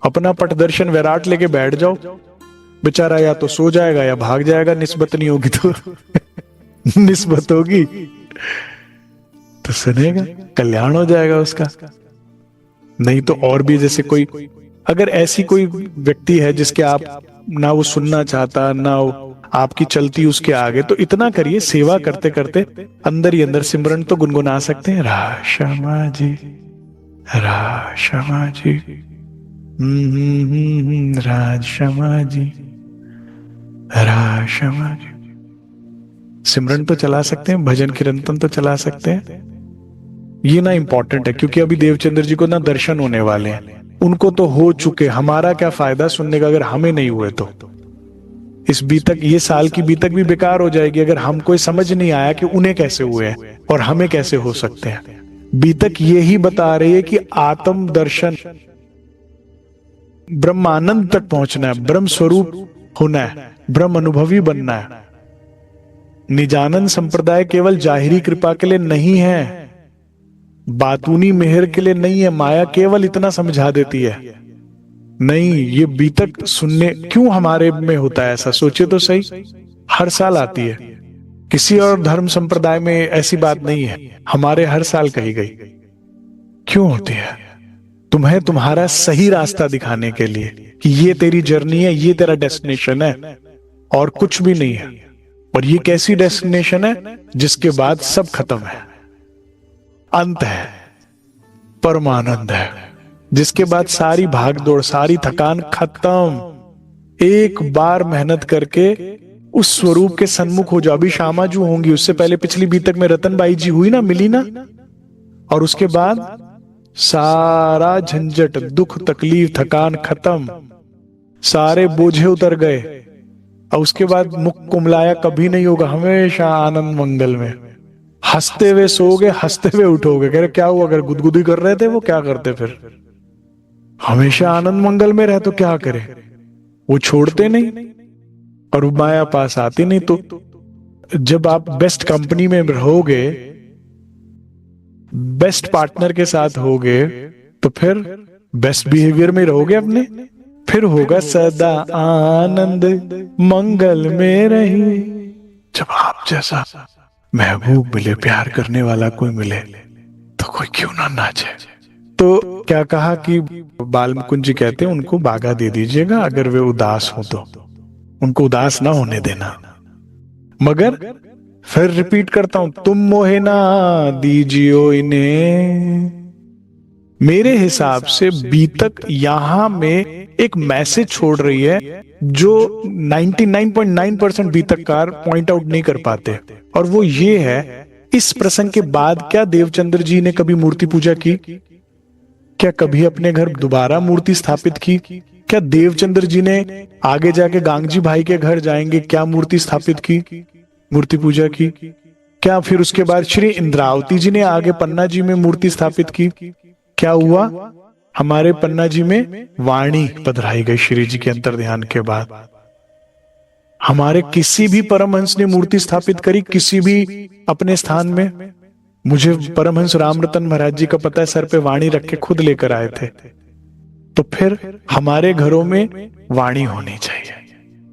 अपना पटदर्शन विराट लेके बैठ जाओ, बेचारा या तो सो जाएगा या भाग जाएगा, निस्बत नहीं होगी तो निस्बत होगी तो सुनेगा, कल्याण हो जाएगा उसका। नहीं तो और भी जैसे कोई, अगर ऐसी कोई व्यक्ति है जिसके आप ना वो सुनना चाहता, ना वो आपकी चलती उसके आगे, तो इतना करिए, सेवा करते करते अंदर ही अंदर सिमरन तो गुनगुना सकते हैं। रा क्षमा जी, रा क्षमा जी, राज क्षमा जी, रा क्षमा जी। सिमरन तो चला सकते हैं, भजन कीर्तन तो चला सकते हैं। ये ना इंपॉर्टेंट है, क्योंकि अभी देवचंद्र जी को ना दर्शन होने वाले हैं, उनको तो हो चुके, हमारा क्या फायदा सुनने का अगर हमें नहीं हुए तो। इस बीतक, ये साल की बीतक भी बेकार हो जाएगी अगर हमको समझ नहीं आया कि उन्हें कैसे हुए हैं और हमें कैसे हो सकते हैं। बीतक यही बता रही है कि आत्म दर्शन, ब्रह्मानंद तक पहुंचना है, ब्रह्म स्वरूप होना है, ब्रह्म अनुभवी बनना है। निजानंद संप्रदाय केवल जाहिरी कृपा के लिए नहीं है, बातूनी मेहर के लिए नहीं है। माया केवल इतना समझा देती है, नहीं, ये बीतक सुनने क्यों हमारे में होता है ऐसा, सोचे तो सही। हर साल आती है, किसी और धर्म संप्रदाय में ऐसी बात नहीं है, हमारे हर साल कही गई। क्यों होती है? तुम्हें तुम्हारा सही रास्ता दिखाने के लिए कि ये तेरी जर्नी है, ये तेरा डेस्टिनेशन है और कुछ भी नहीं है। और ये कैसी डेस्टिनेशन है जिसके बाद सब खत्म है, अंत है, परमानंद है, जिसके बाद सारी भागदौड़, सारी थकान खत्म। एक बार मेहनत करके उस स्वरूप के सन्मुख हो जाओ। अभी श्यामाजू होंगी, उससे पहले पिछली बीतक में रतनबाई जी हुई ना, मिली ना, और उसके बाद सारा झंझट, दुख, तकलीफ, थकान खत्म, सारे बोझे उतर गए। और उसके बाद मुख कुमलाया कभी नहीं होगा, हमेशा आनंद मंगल में हंसते हुए सोओगे, हंसते हुए उठोगे। कह रहे क्या हुआ, अगर गुदगुदी कर रहे थे वो क्या करते, फिर हमेशा आनंद मंगल में रहे तो क्या करे, वो छोड़ते नहीं और माया पास आती नहीं। तो जब आप बेस्ट कंपनी में रहोगे, बेस्ट पार्टनर के साथ होगे, तो फिर बेस्ट बिहेवियर में रहोगे अपने, फिर होगा सदा आनंद मंगल में रही। जब आप जैसा महबूब मिले, प्यार करने वाला कोई मिले, तो कोई क्यों ना नाचे। तो क्या कहा कि बाल मुकुंद जी कहते हैं उनको बागा दे दीजिएगा, अगर वे उदास हो तो उनको उदास ना होने देना। मगर फिर रिपीट करता हूं, तुम मोहे ना दीजियो इन्हें। मेरे हिसाब से बीतक यहां में एक मैसेज छोड़ रही है जो 99.9% बीतककार पॉइंट आउट नहीं कर पाते, और वो ये है, इस प्रसंग के बाद क्या देवचंद्र जी ने कभी मूर्ति पूजा की? क्या कभी अपने घर दोबारा मूर्ति स्थापित की? क्या देवचंद्र जी ने आगे जाके गांगजी भाई के घर जाएंगे, क्या मूर्ति स्थापित की, मूर्ति पूजा की? क्या फिर उसके बाद श्री इंद्रावती जी ने आगे पन्ना जी में मूर्ति स्थापित की? क्या हुआ? हमारे पन्ना जी में वाणी पधराई गई श्री जी के अंतर ध्यान के बाद। हमारे किसी भी परमहंस ने मूर्ति स्थापित करी किसी भी अपने स्थान में? मुझे परमहंस रामरतन महाराज जी का पता है, सर पे वाणी रख के खुद लेकर आए थे। तो फिर हमारे घरों में वाणी होनी चाहिए।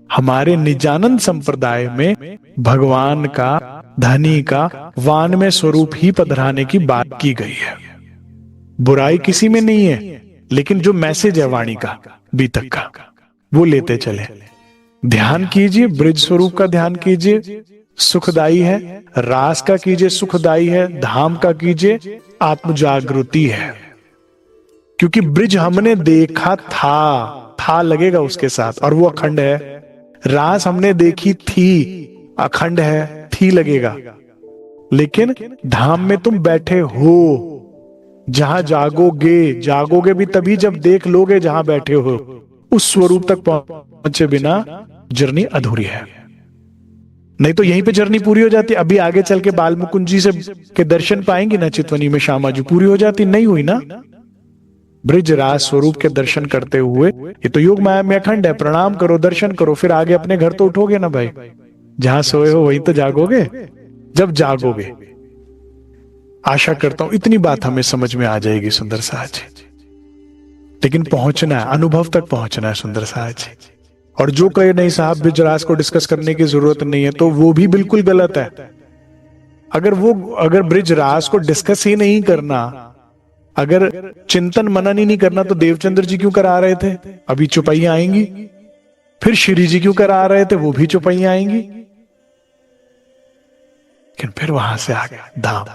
हमारे निजानंद संप्रदाय में भगवान का, धनी का वान में स्वरूप ही पधराने की बात की गई है। बुराई किसी में नहीं है, लेकिन जो मैसेज है वाणी का, बीतक का, वो लेते चले। ध्यान कीजिए, ब्रिज स्वरूप का ध्यान कीजिए, सुखदाई है। रास का कीजिए, सुखदाई है। धाम का कीजिए, आत्म जागृति है। क्योंकि ब्रिज हमने देखा था लगेगा उसके साथ, और वो अखंड है। रास हमने देखी थी, अखंड है, थी लगेगा। लेकिन धाम में तुम बैठे हो, जहां जागोगे भी तभी जब देख लोगे जहां बैठे हो। उस स्वरूप तक पहुंचे बिना जर्नी अधूरी है। नहीं तो यहीं पे जर्नी पूरी हो जाती। अभी आगे चल के बाल मुकुंद जी से के दर्शन पाएंगे ना चितवनी में, श्यामाजू पूरी हो जाती, नहीं हुई ना। ब्रिज राज स्वरूप के दर्शन करते हुए, ये तो योग माया में अखंड है। प्रणाम करो, दर्शन करो, फिर आगे अपने घर तो उठोगे ना भाई। जहां सोए हो वहीं तो जागोगे। जब जागोगे, आशा करता हूं इतनी बात हमें समझ में आ जाएगी सुंदर साहब जी। लेकिन पहुंचना है, अनुभव तक पहुंचना है सुंदर साहब जी। और जो कहे नहीं साहब ब्रिजराज को डिस्कस करने की जरूरत नहीं है, तो वो भी बिल्कुल गलत है। अगर ब्रिजराज को डिस्कस ही नहीं करना, अगर चिंतन मनन ही नहीं करना, तो देवचंद्र जी क्यों करा रहे थे? अभी चुपाइयां आएंगी। फिर श्री जी क्यों करा रहे थे? वो भी चुपाइयां आएंगी। लेकिन फिर वहां से आ गया धाम।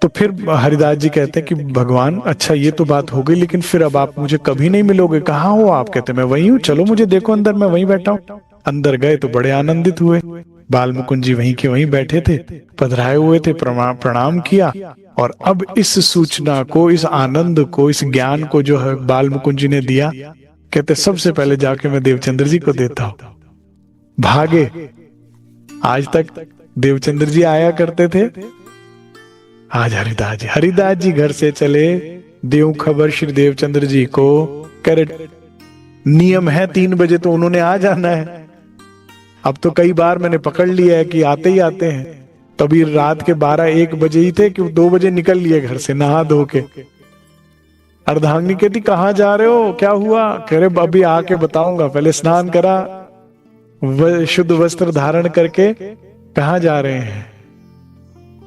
तो फिर हरिदास जी कहते हैं कि भगवान, अच्छा ये तो बात हो गई, लेकिन फिर अब आप मुझे कभी नहीं मिलोगे, कहाँ हो आप? कहते मैं वही हूं, चलो मुझे देखो अंदर, मैं वहीं बैठा हूं। अंदर गए तो बड़े आनंदित हुए। बाल मुकुंद जी वहीं के वहीं बैठे थे, पधराए हुए थे, प्रणाम किया। और अब इस सूचना को, इस आनंद को, इस ज्ञान को जो है बाल मुकुंद जी ने दिया, कहते सबसे पहले जाके मैं देवचंद्र जी को देता हूं। भागे, आज तक देवचंद्र जी आया करते थे, आज हरिदास जी घर से चले, देव खबर श्री देवचंद्र जी को, करे नियम है 3 बजे तो उन्होंने आ जाना है। अब तो कई बार मैंने पकड़ लिया है कि आते ही आते हैं, तभी रात के 12-1 बजे ही थे कि 2 बजे निकल लिए घर से नहा धो के। अर्धांगिनी कहती कहाँ जा रहे हो, क्या हुआ? कह रहे अभी आके बताऊंगा, पहले स्नान करा, शुद्ध वस्त्र धारण करके कहाँ जा रहे हैं?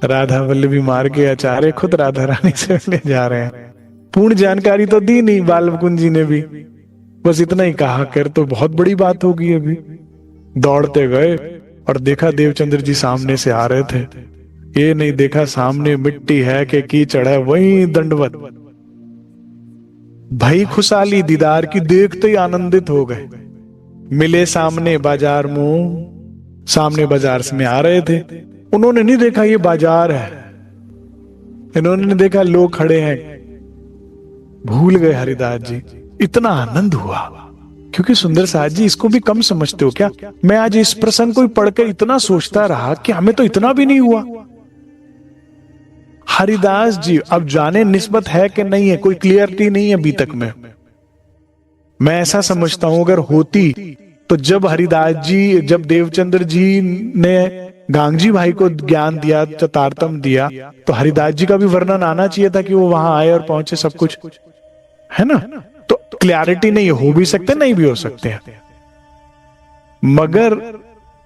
राधा वल्लभी मार्ग के आचार्य खुद राधा रानी से ले जा रहे हैं। पूर्ण जानकारी तो दी नहीं बाल मुकुंद जी ने भी, बस इतना ही कहा, कर तो बहुत बड़ी बात होगी। अभी दौड़ते गए और देखा देवचंद्र जी सामने से आ रहे थे। ये नहीं देखा सामने मिट्टी है कि कीचड़ है, वहीं दंडवत। भाई खुशहाली दीदार की देखते ही आनंदित हो गए। मिले सामने बाजार में, सामने बाजार में आ रहे थे। उन्होंने नहीं देखा ये बाजार है, इन्होंने देखा लोग खड़े हैं। भूल गए हरिदास जी। इतना आनंद हुआ, क्योंकि सुंदर साथ जी इसको भी कम समझते हो क्या? मैं आज इस प्रसंग को पढ़कर इतना सोचता रहा कि हमें तो इतना भी नहीं हुआ। हरिदास जी अब जाने निस्बत है कि नहीं है, कोई क्लियरिटी नहीं है अभी तक में। मैं ऐसा समझता हूं अगर होती तो जब हरिदास जी, जब देवचंद्र जी ने गांगजी भाई को ज्ञान दिया, तारतम दिया, तो हरिदास जी का भी वर्णन आना चाहिए था कि वो वहां आए और पहुंचे, सब कुछ है ना। तो क्लैरिटी नहीं हो भी सकते, नहीं भी हो सकते हैं, मगर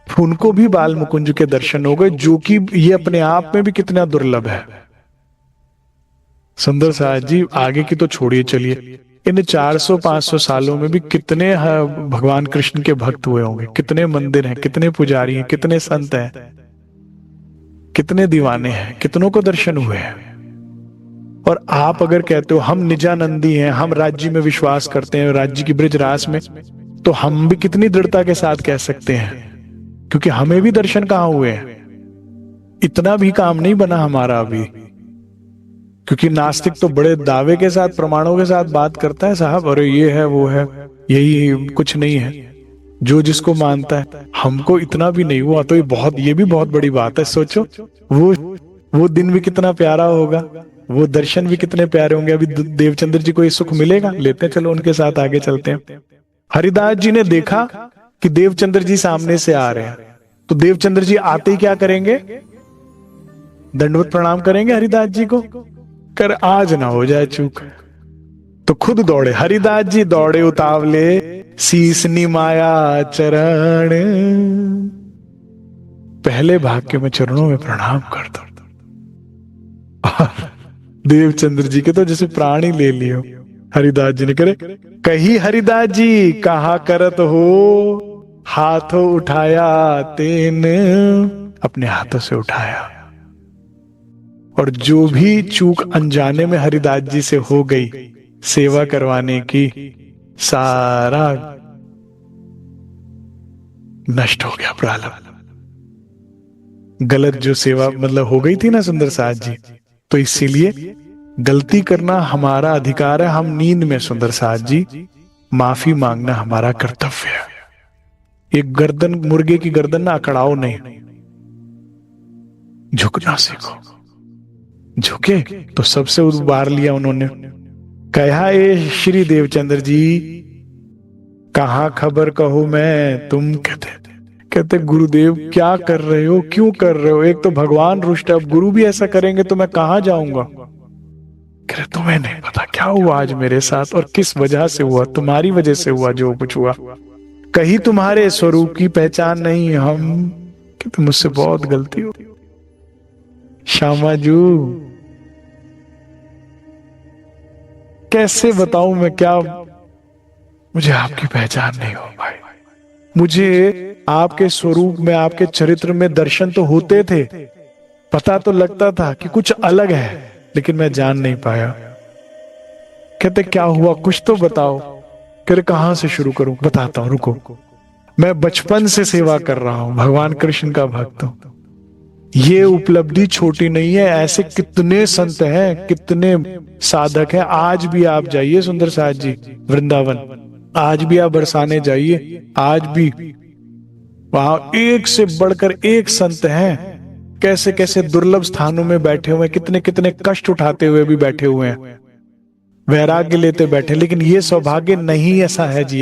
उनको भी बाल मुकुंज के दर्शन हो गए, जो कि ये अपने आप में भी कितना दुर्लभ है। सुंदर साथ जी आगे की तो छोड़िए, चलिए इन 400-500 सालों में भी कितने भगवान कृष्ण के भक्त हुए होंगे, कितने मंदिर हैं, कितने पुजारी हैं, कितने संत हैं, कितने दीवाने हैं, कितनों को दर्शन हुए हैं। और आप अगर कहते हो हम निजानंदी हैं, हम राज्य में विश्वास करते हैं, राज्य की ब्रज रास में, तो हम भी कितनी दृढ़ता के साथ कह सकते हैं, क्योंकि हमें भी दर्शन कहां हुए हैं। इतना भी काम नहीं बना हमारा अभी, क्योंकि नास्तिक तो बड़े दावे के साथ, प्रमाणों के साथ बात करता है, साहब अरे ये है वो है, यही कुछ नहीं है, जो जिसको मानता है। हमको इतना भी नहीं हुआ, तो ये भी बहुत बड़ी बात है। सोचो वो दिन भी कितना प्यारा होगा, वो दर्शन भी कितने प्यारे होंगे। अभी देवचंद्र जी को ये सुख मिलेगा, लेते हैं, चलो उनके साथ आगे चलते हैं। हरिदास जी ने देखा कि देवचंद्र जी सामने से आ रहे हैं, तो देवचंद्र जी आते ही क्या करेंगे? दंडवत प्रणाम करेंगे हरिदास जी को, कर आज ना हो जाए चूक। तो खुद दौड़े, हरिदास जी दौड़े उतावले, शीस निमाया चरण, पहले भाग के मैं चरणों में प्रणाम कर दो। देवचंद्र जी के तो जैसे प्राण ही ले लियो। हरिदास जी ने करे, कही हरिदास जी कहा करत हो, हाथों उठाया तेन, अपने हाथों से उठाया। और जो भी चूक अनजाने में हरिदास जी से हो गई सेवा करवाने की, सारा नष्ट हो गया प्रारब्ध। गलत जो सेवा मतलब हो गई थी ना सुंदर साथ जी, तो इसीलिए गलती करना हमारा अधिकार है। हम नींद में सुंदर साथ जी, माफी मांगना हमारा कर्तव्य है। एक गर्दन, मुर्गे की गर्दन ना अकड़ाओ नहीं, झुकना सीखो। झुके तो सबसे उबार लिया उन्होंने। कहा ए श्री देवचंद्र जी, कहा खबर कहो मैं तुम, कहते गुरुदेव क्या कर रहे हो, क्यों कर रहे हो? एक तो भगवान रुष्ट है, अब गुरु भी ऐसा करेंगे तो मैं कहां जाऊंगा? कह तुम्हें नहीं पता क्या हुआ आज मेरे साथ, और किस वजह से हुआ, तुम्हारी वजह से हुआ जो कुछ हुआ। कहीं तुम्हारे स्वरूप की पहचान नहीं हम, कहते मुझसे बहुत गलती हो। श्यामाजू कैसे बताऊं मैं, क्या मुझे आपकी पहचान नहीं हो भाई। मुझे आपके स्वरूप में, आपके चरित्र में दर्शन तो होते थे, पता तो लगता था कि कुछ अलग है, लेकिन मैं जान नहीं पाया। कहते क्या हुआ, कुछ तो बताओ। कह कहां से शुरू करूं? बताता हूं, रुको। मैं बचपन से सेवा कर रहा हूं, भगवान कृष्ण का भक्त हूं। ये उपलब्धि छोटी नहीं है। ऐसे कितने संत हैं, कितने साधक हैं। आज भी आप जाइए सुंदर साथ जी वृंदावन, आज भी आप बरसाने जाइए, आज भी वहां एक से बढ़कर एक संत हैं। कैसे कैसे दुर्लभ स्थानों में बैठे हुए हैं, कितने कितने कष्ट उठाते हुए भी बैठे हुए हैं, वैराग्य लेते बैठे। लेकिन ये सौभाग्य नहीं ऐसा है जी,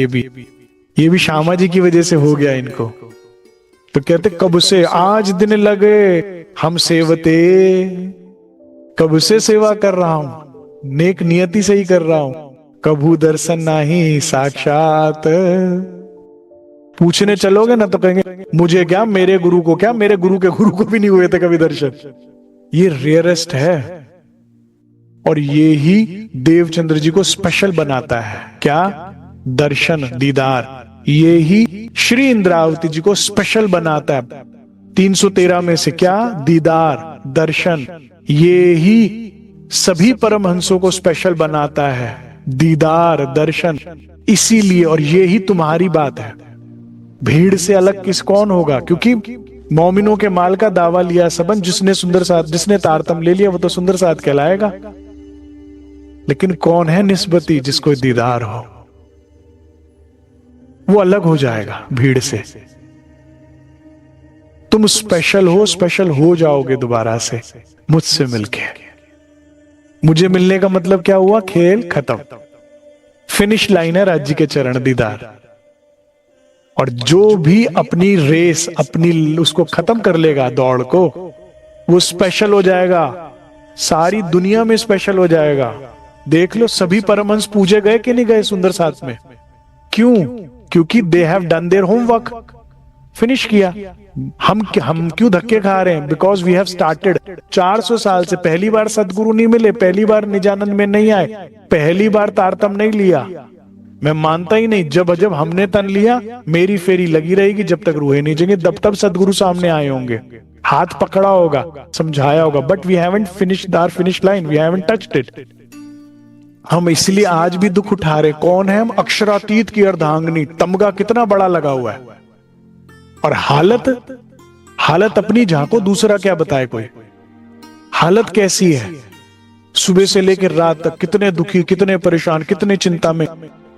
ये भी श्यामा जी की वजह से हो गया इनको। तो कहते कब से आज दिन लगे हम सेवते, कब से सेवा कर रहा हूं, नेक नियति से ही कर रहा हूं। कभू दर्शन नहीं साक्षात, पूछने चलोगे ना तो कहेंगे मुझे क्या, मेरे गुरु को क्या, मेरे गुरु के गुरु को भी नहीं हुए थे कभी दर्शन। ये रेयरेस्ट है। और ये ही देवचंद्र जी को स्पेशल बनाता है। क्या? दर्शन, दीदार। ये ही श्री इंद्रावती जी को स्पेशल बनाता है 313 में से। क्या? दीदार, दर्शन। ये ही सभी परमहंसों को स्पेशल बनाता है, दीदार, दर्शन। इसीलिए, और ये ही तुम्हारी बात है। भीड़ से अलग किस कौन होगा? क्योंकि मोमिनों के माल का दावा लिया सबन, जिसने सुंदर साथ, जिसने तारतम ले लिया वो तो सुंदर साथ कहलाएगा। लेकिन कौन है निस्बती जिसको दीदार हो? वो अलग हो जाएगा भीड़ से। तुम स्पेशल हो, स्पेशल हो जाओगे दोबारा से मुझसे मिलके। मुझे मिलने का मतलब क्या हुआ? खेल खत्म, फिनिश लाइन है राज्य के चरण, दीदार। और जो भी अपनी रेस, अपनी उसको खत्म कर लेगा दौड़ को, वो स्पेशल हो जाएगा, सारी दुनिया में स्पेशल हो जाएगा। देख लो सभी परमहंस पूजे गए कि नहीं गए सुंदर साथ में? क्यों? क्योंकि they have done their homework, finish किया। हम क्यों धक्के खा रहे हैं? Because we have started. 400 साल से पहली बार सदगुरु नहीं मिले, पहली बार निजानंद में नहीं आए, पहली बार तारतम नहीं लिया। मैं मानता ही नहीं, जब जब हमने तन लिया मेरी फेरी लगी रहेगी, जब तक रूहे नहीं जगेंगे तब सदगुरु सामने आए होंगे, हाथ पकड़ा होगा, समझाया होगा। But we haven't finished our finish line, we haven't touched it. हम इसलिए आज भी दुख उठा रहे। कौन है हम? अक्षरातीत की अर्धांगिनी। तमगा कितना बड़ा लगा हुआ है, और हालत अपनी झांको, दूसरा क्या बताए कोई। हालत कैसी है? सुबह से लेकर रात तक कितने दुखी, कितने परेशान, कितने चिंता में।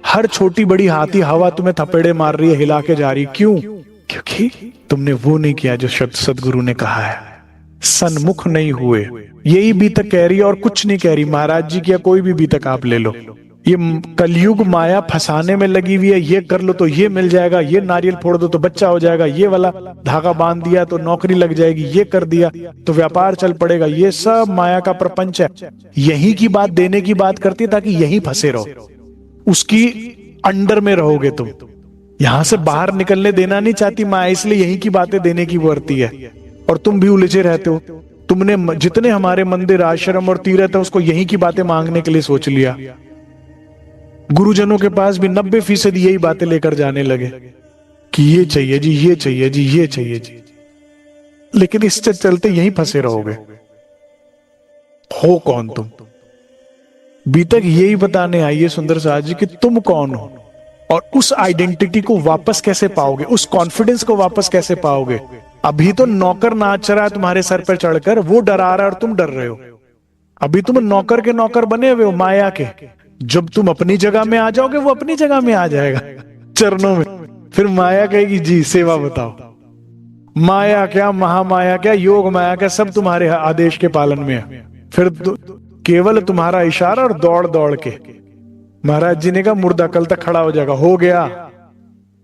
हर छोटी बड़ी हाथी हवा तुम्हें थपेड़े मार रही है, हिला के जा रही। क्यों? क्योंकि तुमने वो नहीं किया जो शब्द सदगुरु ने कहा है। सन्मुख नहीं हुए। यही बीतक कह रही है और कुछ नहीं कह रही। महाराज जी की या कोई भी बीतक आप ले लो, ये कलयुग माया फंसाने में लगी हुई है। ये कर लो तो ये मिल जाएगा, ये नारियल फोड़ दो तो बच्चा हो जाएगा, ये वाला धागा बांध दिया तो नौकरी लग जाएगी, ये कर दिया तो व्यापार चल पड़ेगा। ये सब माया का प्रपंच है। यही की बात देने की बात करती है ताकि यही फंसे रहो, उसकी अंडर में रहोगे तुम। यहां से बाहर निकलने देना नहीं चाहती माया, इसलिए यही की बातें देने की वर्ती है। और तुम भी उलझे रहते हो। तुमने जितने हमारे मंदिर, आश्रम और तीर्थ है उसको यही की बातें मांगने के लिए सोच लिया। गुरुजनों के पास भी 90% यही बातें लेकर जाने लगे कि ये चाहिए जी, ये चाहिए जी, ये चाहिए जी। लेकिन इससे चलते यहीं फंसे रहोगे। हो कौन तुम? बीतक यही बताने आई है सुंदर साथ जी कि तुम कौन हो, और उस आइडेंटिटी को वापस कैसे पाओगे, उस कॉन्फिडेंस को वापस कैसे पाओगे। अभी तो नौकर नाच रहा है तुम्हारे सर पर चढ़कर, वो डरा रहा है और तुम डर रहे हो। अभी तुम नौकर के नौकर बने हुए हो माया के। जब तुम अपनी जगह में आ जाओगे वो अपनी जगह में आ जाएगा चरणों में। फिर माया कहेगी जी सेवा बताओ। माया क्या, महामाया क्या, योग माया क्या, सब तुम्हारे आदेश के पालन में है। फिर केवल तुम्हारा इशारा और दौड़ दौड़ के। महाराज जी ने कहा मुर्दा कल तक खड़ा हो जाएगा। हो गया।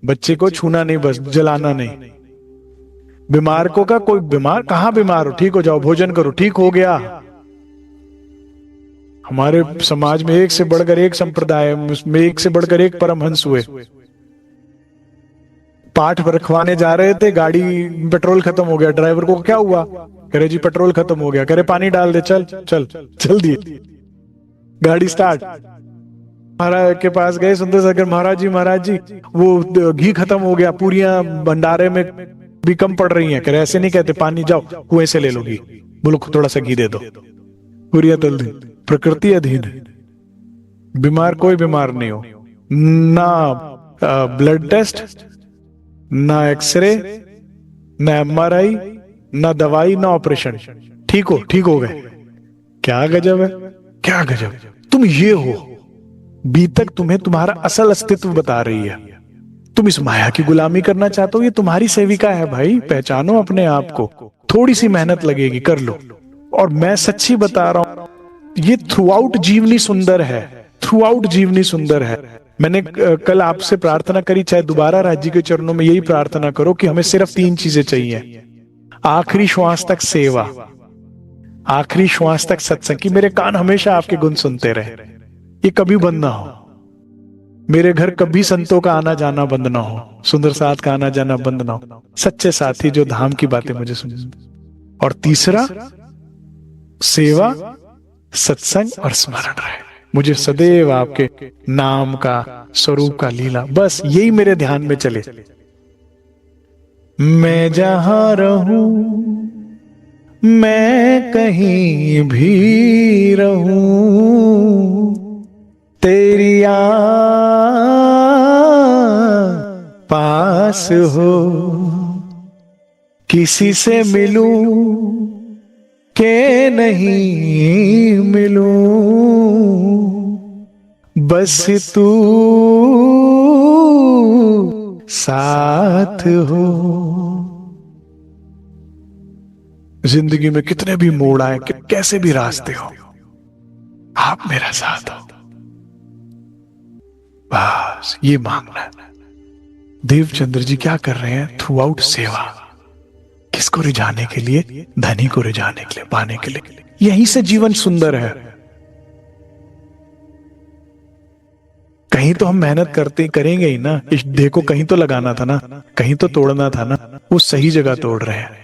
बच्चे को छूना नहीं, बस जलाना नहीं। बीमार को का कोई बीमार, कहां बीमार हो, ठीक हो जाओ, भोजन करो, ठीक हो गया। हमारे समाज में एक से बढ़कर एक संप्रदाय, उसमें एक से बढ़कर एक परमहंस हुए। पाठ रखवाने जा रहे थे, गाड़ी पेट्रोल खत्म हो गया। ड्राइवर को क्या हुआ? कह रहे जी पेट्रोल खत्म हो गया। कह रहे पानी डाल दे, चल चल चल दिए, गाड़ी स्टार्ट। महाराज के पास गए सुंदर सागर, महाराज जी वो घी खत्म हो गया, पूरियां भंडारे में भी कम पड़ रही हैं। कह रहे ऐसे नहीं कहते, पानी जाओ कुएं से ले लो घी। बोलो थोड़ा सा घी दे दो, पूरियां तल दी। प्रकृति अधीन है। बीमार कोई बीमार नहीं हो, ना ब्लड टेस्ट, ना एक्सरे, ना MRI, ना दवाई, ना ऑपरेशन। ठीक हो गए। क्या गजब है, क्या गजब। तुम ये हो, बीतक तुम्हें तुम्हारा असल अस्तित्व बता रही है। तुम इस माया की गुलामी करना चाहते हो, ये तुम्हारी सेविका है भाई। पहचानो अपने आप को, थोड़ी सी मेहनत लगेगी, कर लो। और मैं सच्ची बता रहा हूं, ये थ्रू आउट जीवनी सुंदर है, थ्रू आउट जीवनी सुंदर है। मैंने कल आपसे प्रार्थना करी, चाहे दोबारा राज्य के चरणों में यही प्रार्थना करो कि हमें सिर्फ 3 चीजें चाहिए। आखिरी श्वास तक सेवा, आखिरी श्वास तक सत्संग, कि मेरे कान हमेशा आपके गुण सुनते रहे, ये कभी बंद ना हो। मेरे घर कभी संतों का आना जाना बंद ना हो, सुंदर साथ का आना जाना बंद ना हो, सच्चे साथी जो धाम की बातें मुझे सुन। और तीसरा, सेवा, सत्संग और स्मरण रहे। मुझे सदैव आपके नाम का, स्वरूप का लीला, बस यही मेरे ध्यान में चले। मैं जहां रहूं, मैं कहीं भी रहूं, तेरी पास हो। किसी से मिलूं के नहीं मिलूं, बस तू साथ हो। जिंदगी में कितने भी मोड़ आए, कैसे भी रास्ते हो, आप मेरा साथ हो, बस ये मांगना है। देवचंद्र जी क्या कर रहे हैं? थ्रू आउट सेवा। किसको रिझाने के लिए? धनी को रिझाने के लिए, पाने के लिए। यहीं से जीवन सुंदर है। कहीं तो हम मेहनत करते करेंगे ही ना, इस देह को कहीं तो लगाना था ना, कहीं तो तोड़ना था ना, वो सही जगह तोड़ रहे हैं।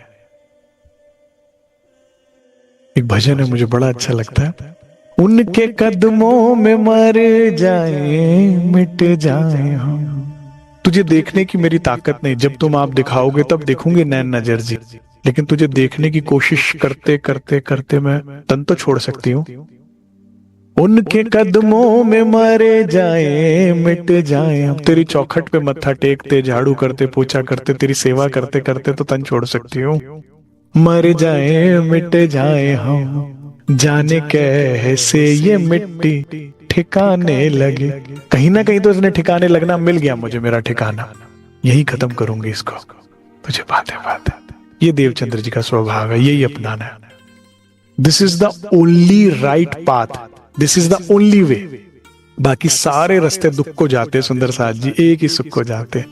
एक भजन है, मुझे बड़ा अच्छा लगता है, उनके कदमों में मर जाए मिट जाए हम। तुझे देखने की मेरी ताकत नहीं, जब तुम आप दिखाओगे तब देखूंगी नैन नजर जी, लेकिन तुझे देखने की कोशिश करते करते करते मैं तन तो छोड़ सकती हूँ। उनके कदमों में मरे जाए मिट जाए हम। तेरी चौखट पे मत्था टेकते, झाड़ू करते, पोछा करते, तेरी सेवा करते करते तो तन छोड़ सकती हूँ। मर जाए मिट जाए हम, जाने कैसे ये मिट्टी ठिकाने लगे। कहीं ना कहीं तो इसने ठिकाने लगना, मिल गया मुझे मेरा ठिकाना, यही खत्म करूंगी इसको। तुझे बातें बातें, ये देवचंद्र जी का स्वभाव है, यही अपनाना है। This is the only right path, this is the only way. बाकी सारे रास्ते दुख को जाते, सुंदर साथ जी एक ही सुख को जाते,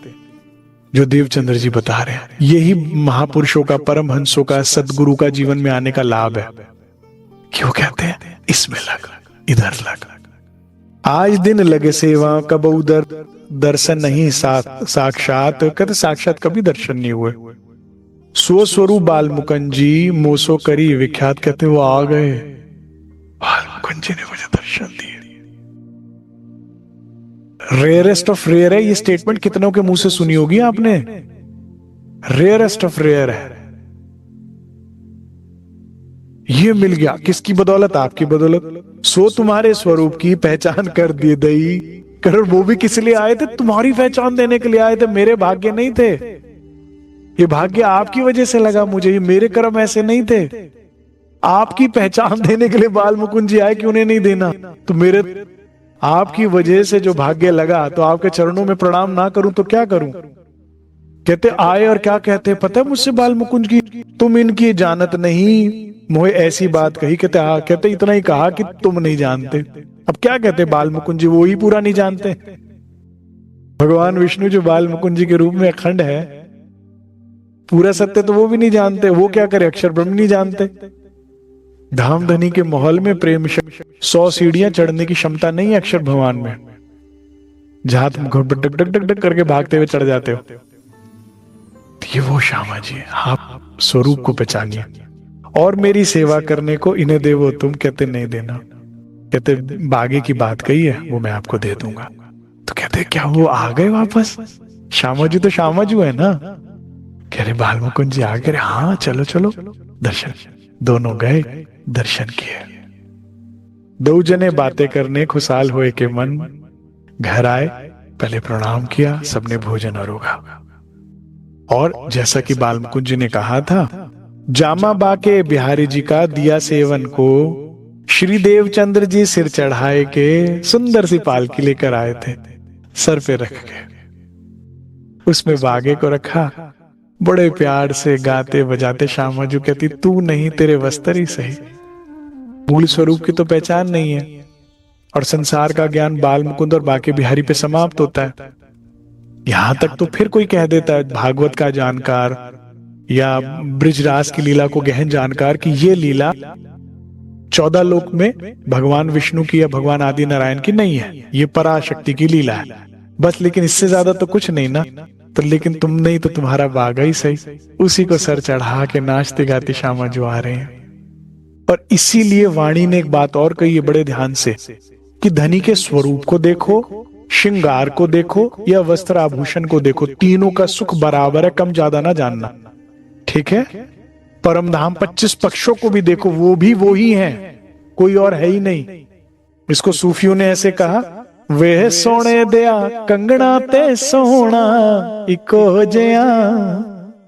जो देवचंद्र जी बता रहे हैं। यही महापुरुषों का, परमहंसों का, सदगुरु का जीवन में आने का लाभ है। क्यों कहते हैं? इसमें लग, इधर लग। आज दिन लगे सेवा, कब उधर दर्शन नहीं साक्षात। कहते साक्षात कभी दर्शन नहीं हुए। सो स्वरूप बाल मुकुंद जी मोसो करी विख्यात। कहते वो आ गए, बाल मुकुंद जी ने मुझे दर्शन दिए। रेयरेस्ट ऑफ रेयर है ये स्टेटमेंट, कितनों के मुंह से सुनी होगी आपने। रेयरेस्ट ऑफ रेयर है। ये मिल गया किसकी बदौलत? आपकी बदौलत। सो तुम्हारे स्वरूप की पहचान कर दी दई कर। वो भी किस लिए आए थे? तुम्हारी पहचान देने के लिए आए थे, मेरे भाग्य नहीं थे। ये भाग्य आपकी वजह से लगा मुझे, ये मेरे कर्म ऐसे नहीं थे। आपकी पहचान देने के लिए बाल मुकुंद जी आए कि उन्हें नहीं देना। तो मेरे आपकी वजह से जो भाग्य लगा, तो आपके चरणों में प्रणाम ना करूं तो क्या करूं? कहते आए और क्या कहते पता है मुझसे बाल मुकुंद जी, तुम इनकी जानत नहीं, मोहे ऐसी बात कही। कहते हाँ, कहते इतना ही कहा कि तुम नहीं जानते। अब क्या कहते बाल मुकुंद जी, वो ही पूरा नहीं जानते। भगवान विष्णु जो बाल मुकुंद जी के रूप में अखंड है, पूरा सत्य तो वो भी नहीं जानते। वो क्या करे? अक्षर ब्रह्म नहीं जानते। धामधनी के महल में प्रेम 100 सीढ़ियां चढ़ने की क्षमता नहीं है अक्षर भगवान में, जहां तुम डक डक डक डक करके भागते हुए चढ़ जाते हो। ये वो श्यामा जी, आप स्वरूप को पहचानिए। और मेरी सेवा करने को इन्हें देवो तुम। कहते नहीं देना। कहते बागे की बात कही है, वो मैं आपको दे दूंगा। तो कहते क्या वो आ गए वापस? श्यामा जी तो श्यामा जी है ना। कह रहे बाल मुकुंद जी आ गए। हाँ चलो चलो दर्शन। दोनों गए, दर्शन किए। दो जने बातें करने खुशहाल हुए के मन। घर आए, पहले प्रणाम किया, सबने भोजन अरोगा। और जैसा कि बालमुकुंद जी ने कहा था, जामा बाके बिहारी जी का दिया सेवन को श्री देवचंद्र जी सिर चढ़ाए के सुंदर सी पालकी लेकर आए थे, सर पे रख के उसमें बागे को रखा। बड़े प्यार से गाते बजाते श्यामा जी कहती, तू नहीं तेरे वस्त्र ही सही, मूल स्वरूप की तो पहचान नहीं है। और संसार का ज्ञान बाल मुकुंद और बाके बिहारी पे समाप्त होता है। यहां तक तो फिर कोई कह देता है, भागवत का जानकार या ब्रिजरास की लीला को गहन जानकार, कि ये लीला 14 लोक में भगवान विष्णु की या भगवान आदि नारायण की नहीं है, ये पराशक्ति की लीला है बस। लेकिन इससे ज्यादा तो कुछ नहीं ना। तो लेकिन तुम नहीं तो तुम्हारा बागा ही सही, उसी को सर चढ़ा के नाचते गाते श्यामा जो आ रहे हैं। और इसीलिए वाणी ने एक बात और कही है बड़े ध्यान से, कि धनी के स्वरूप को देखो, श्रृंगार को देखो या वस्त्र आभूषण को देखो, तीनों का सुख बराबर है, कम ज्यादा ना जानना, ठीक है। परम धाम 25 पक्षों को भी देखो, वो भी वो ही है, कोई और है ही नहीं। इसको सूफियों ने ऐसे कहा, वे सोने दिया कंगना ते सोना इको जया,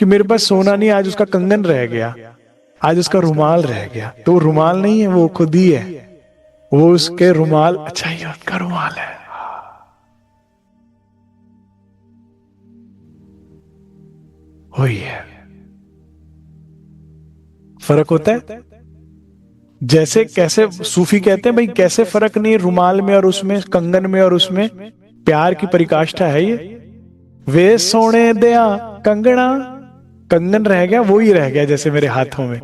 कि मेरे पास सोना नहीं, आज उसका कंगन रह गया, आज उसका रुमाल रह गया। तो रुमाल नहीं है, वो खुद ही है, वो उसके रुमाल, अच्छा ये उसका रुमाल है। वही है, फर्क होता है। जैसे कैसे सूफी कहते हैं, भाई कैसे फर्क नहीं रुमाल में और उसमें, कंगन में और उसमें, प्यार की परिकाष्ठा है ये। वे सोने दिया कंगना, कंगन रह गया, वो ही रह गया जैसे मेरे हाथों में।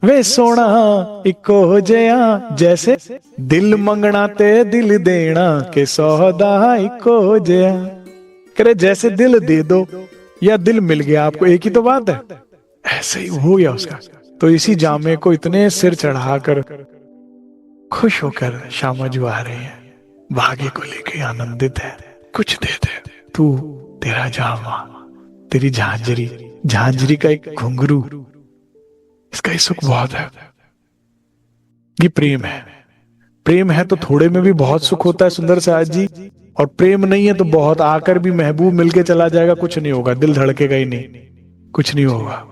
वे सोना इको हो जया, जैसे दिल मंगना ते दिल देना के सौदा इको हो जया। करे जैसे दिल दे दो या दिल मिल गया आपको, एक ही तो बात है। ऐसे ही हो गया उसका। तो इसी जामे को इतने सिर चढ़ाकर खुश होकर श्यामा जी आ रहे हैं, भाग्य को लेके आनंदित है। कुछ दे दे तू, तेरा जामा, तेरी झांझरी, झांझरी का एक घुंघरू, इसका ही सुख बहुत है। ये प्रेम है। प्रेम है तो थोड़े में भी बहुत सुख होता है सुंदर साज जी, और प्रेम नहीं है तो बहुत, आकर भी महबूब मिलके चला जाएगा, कुछ नहीं होगा, दिल धड़केगा ही नहीं, कुछ नहीं होगा।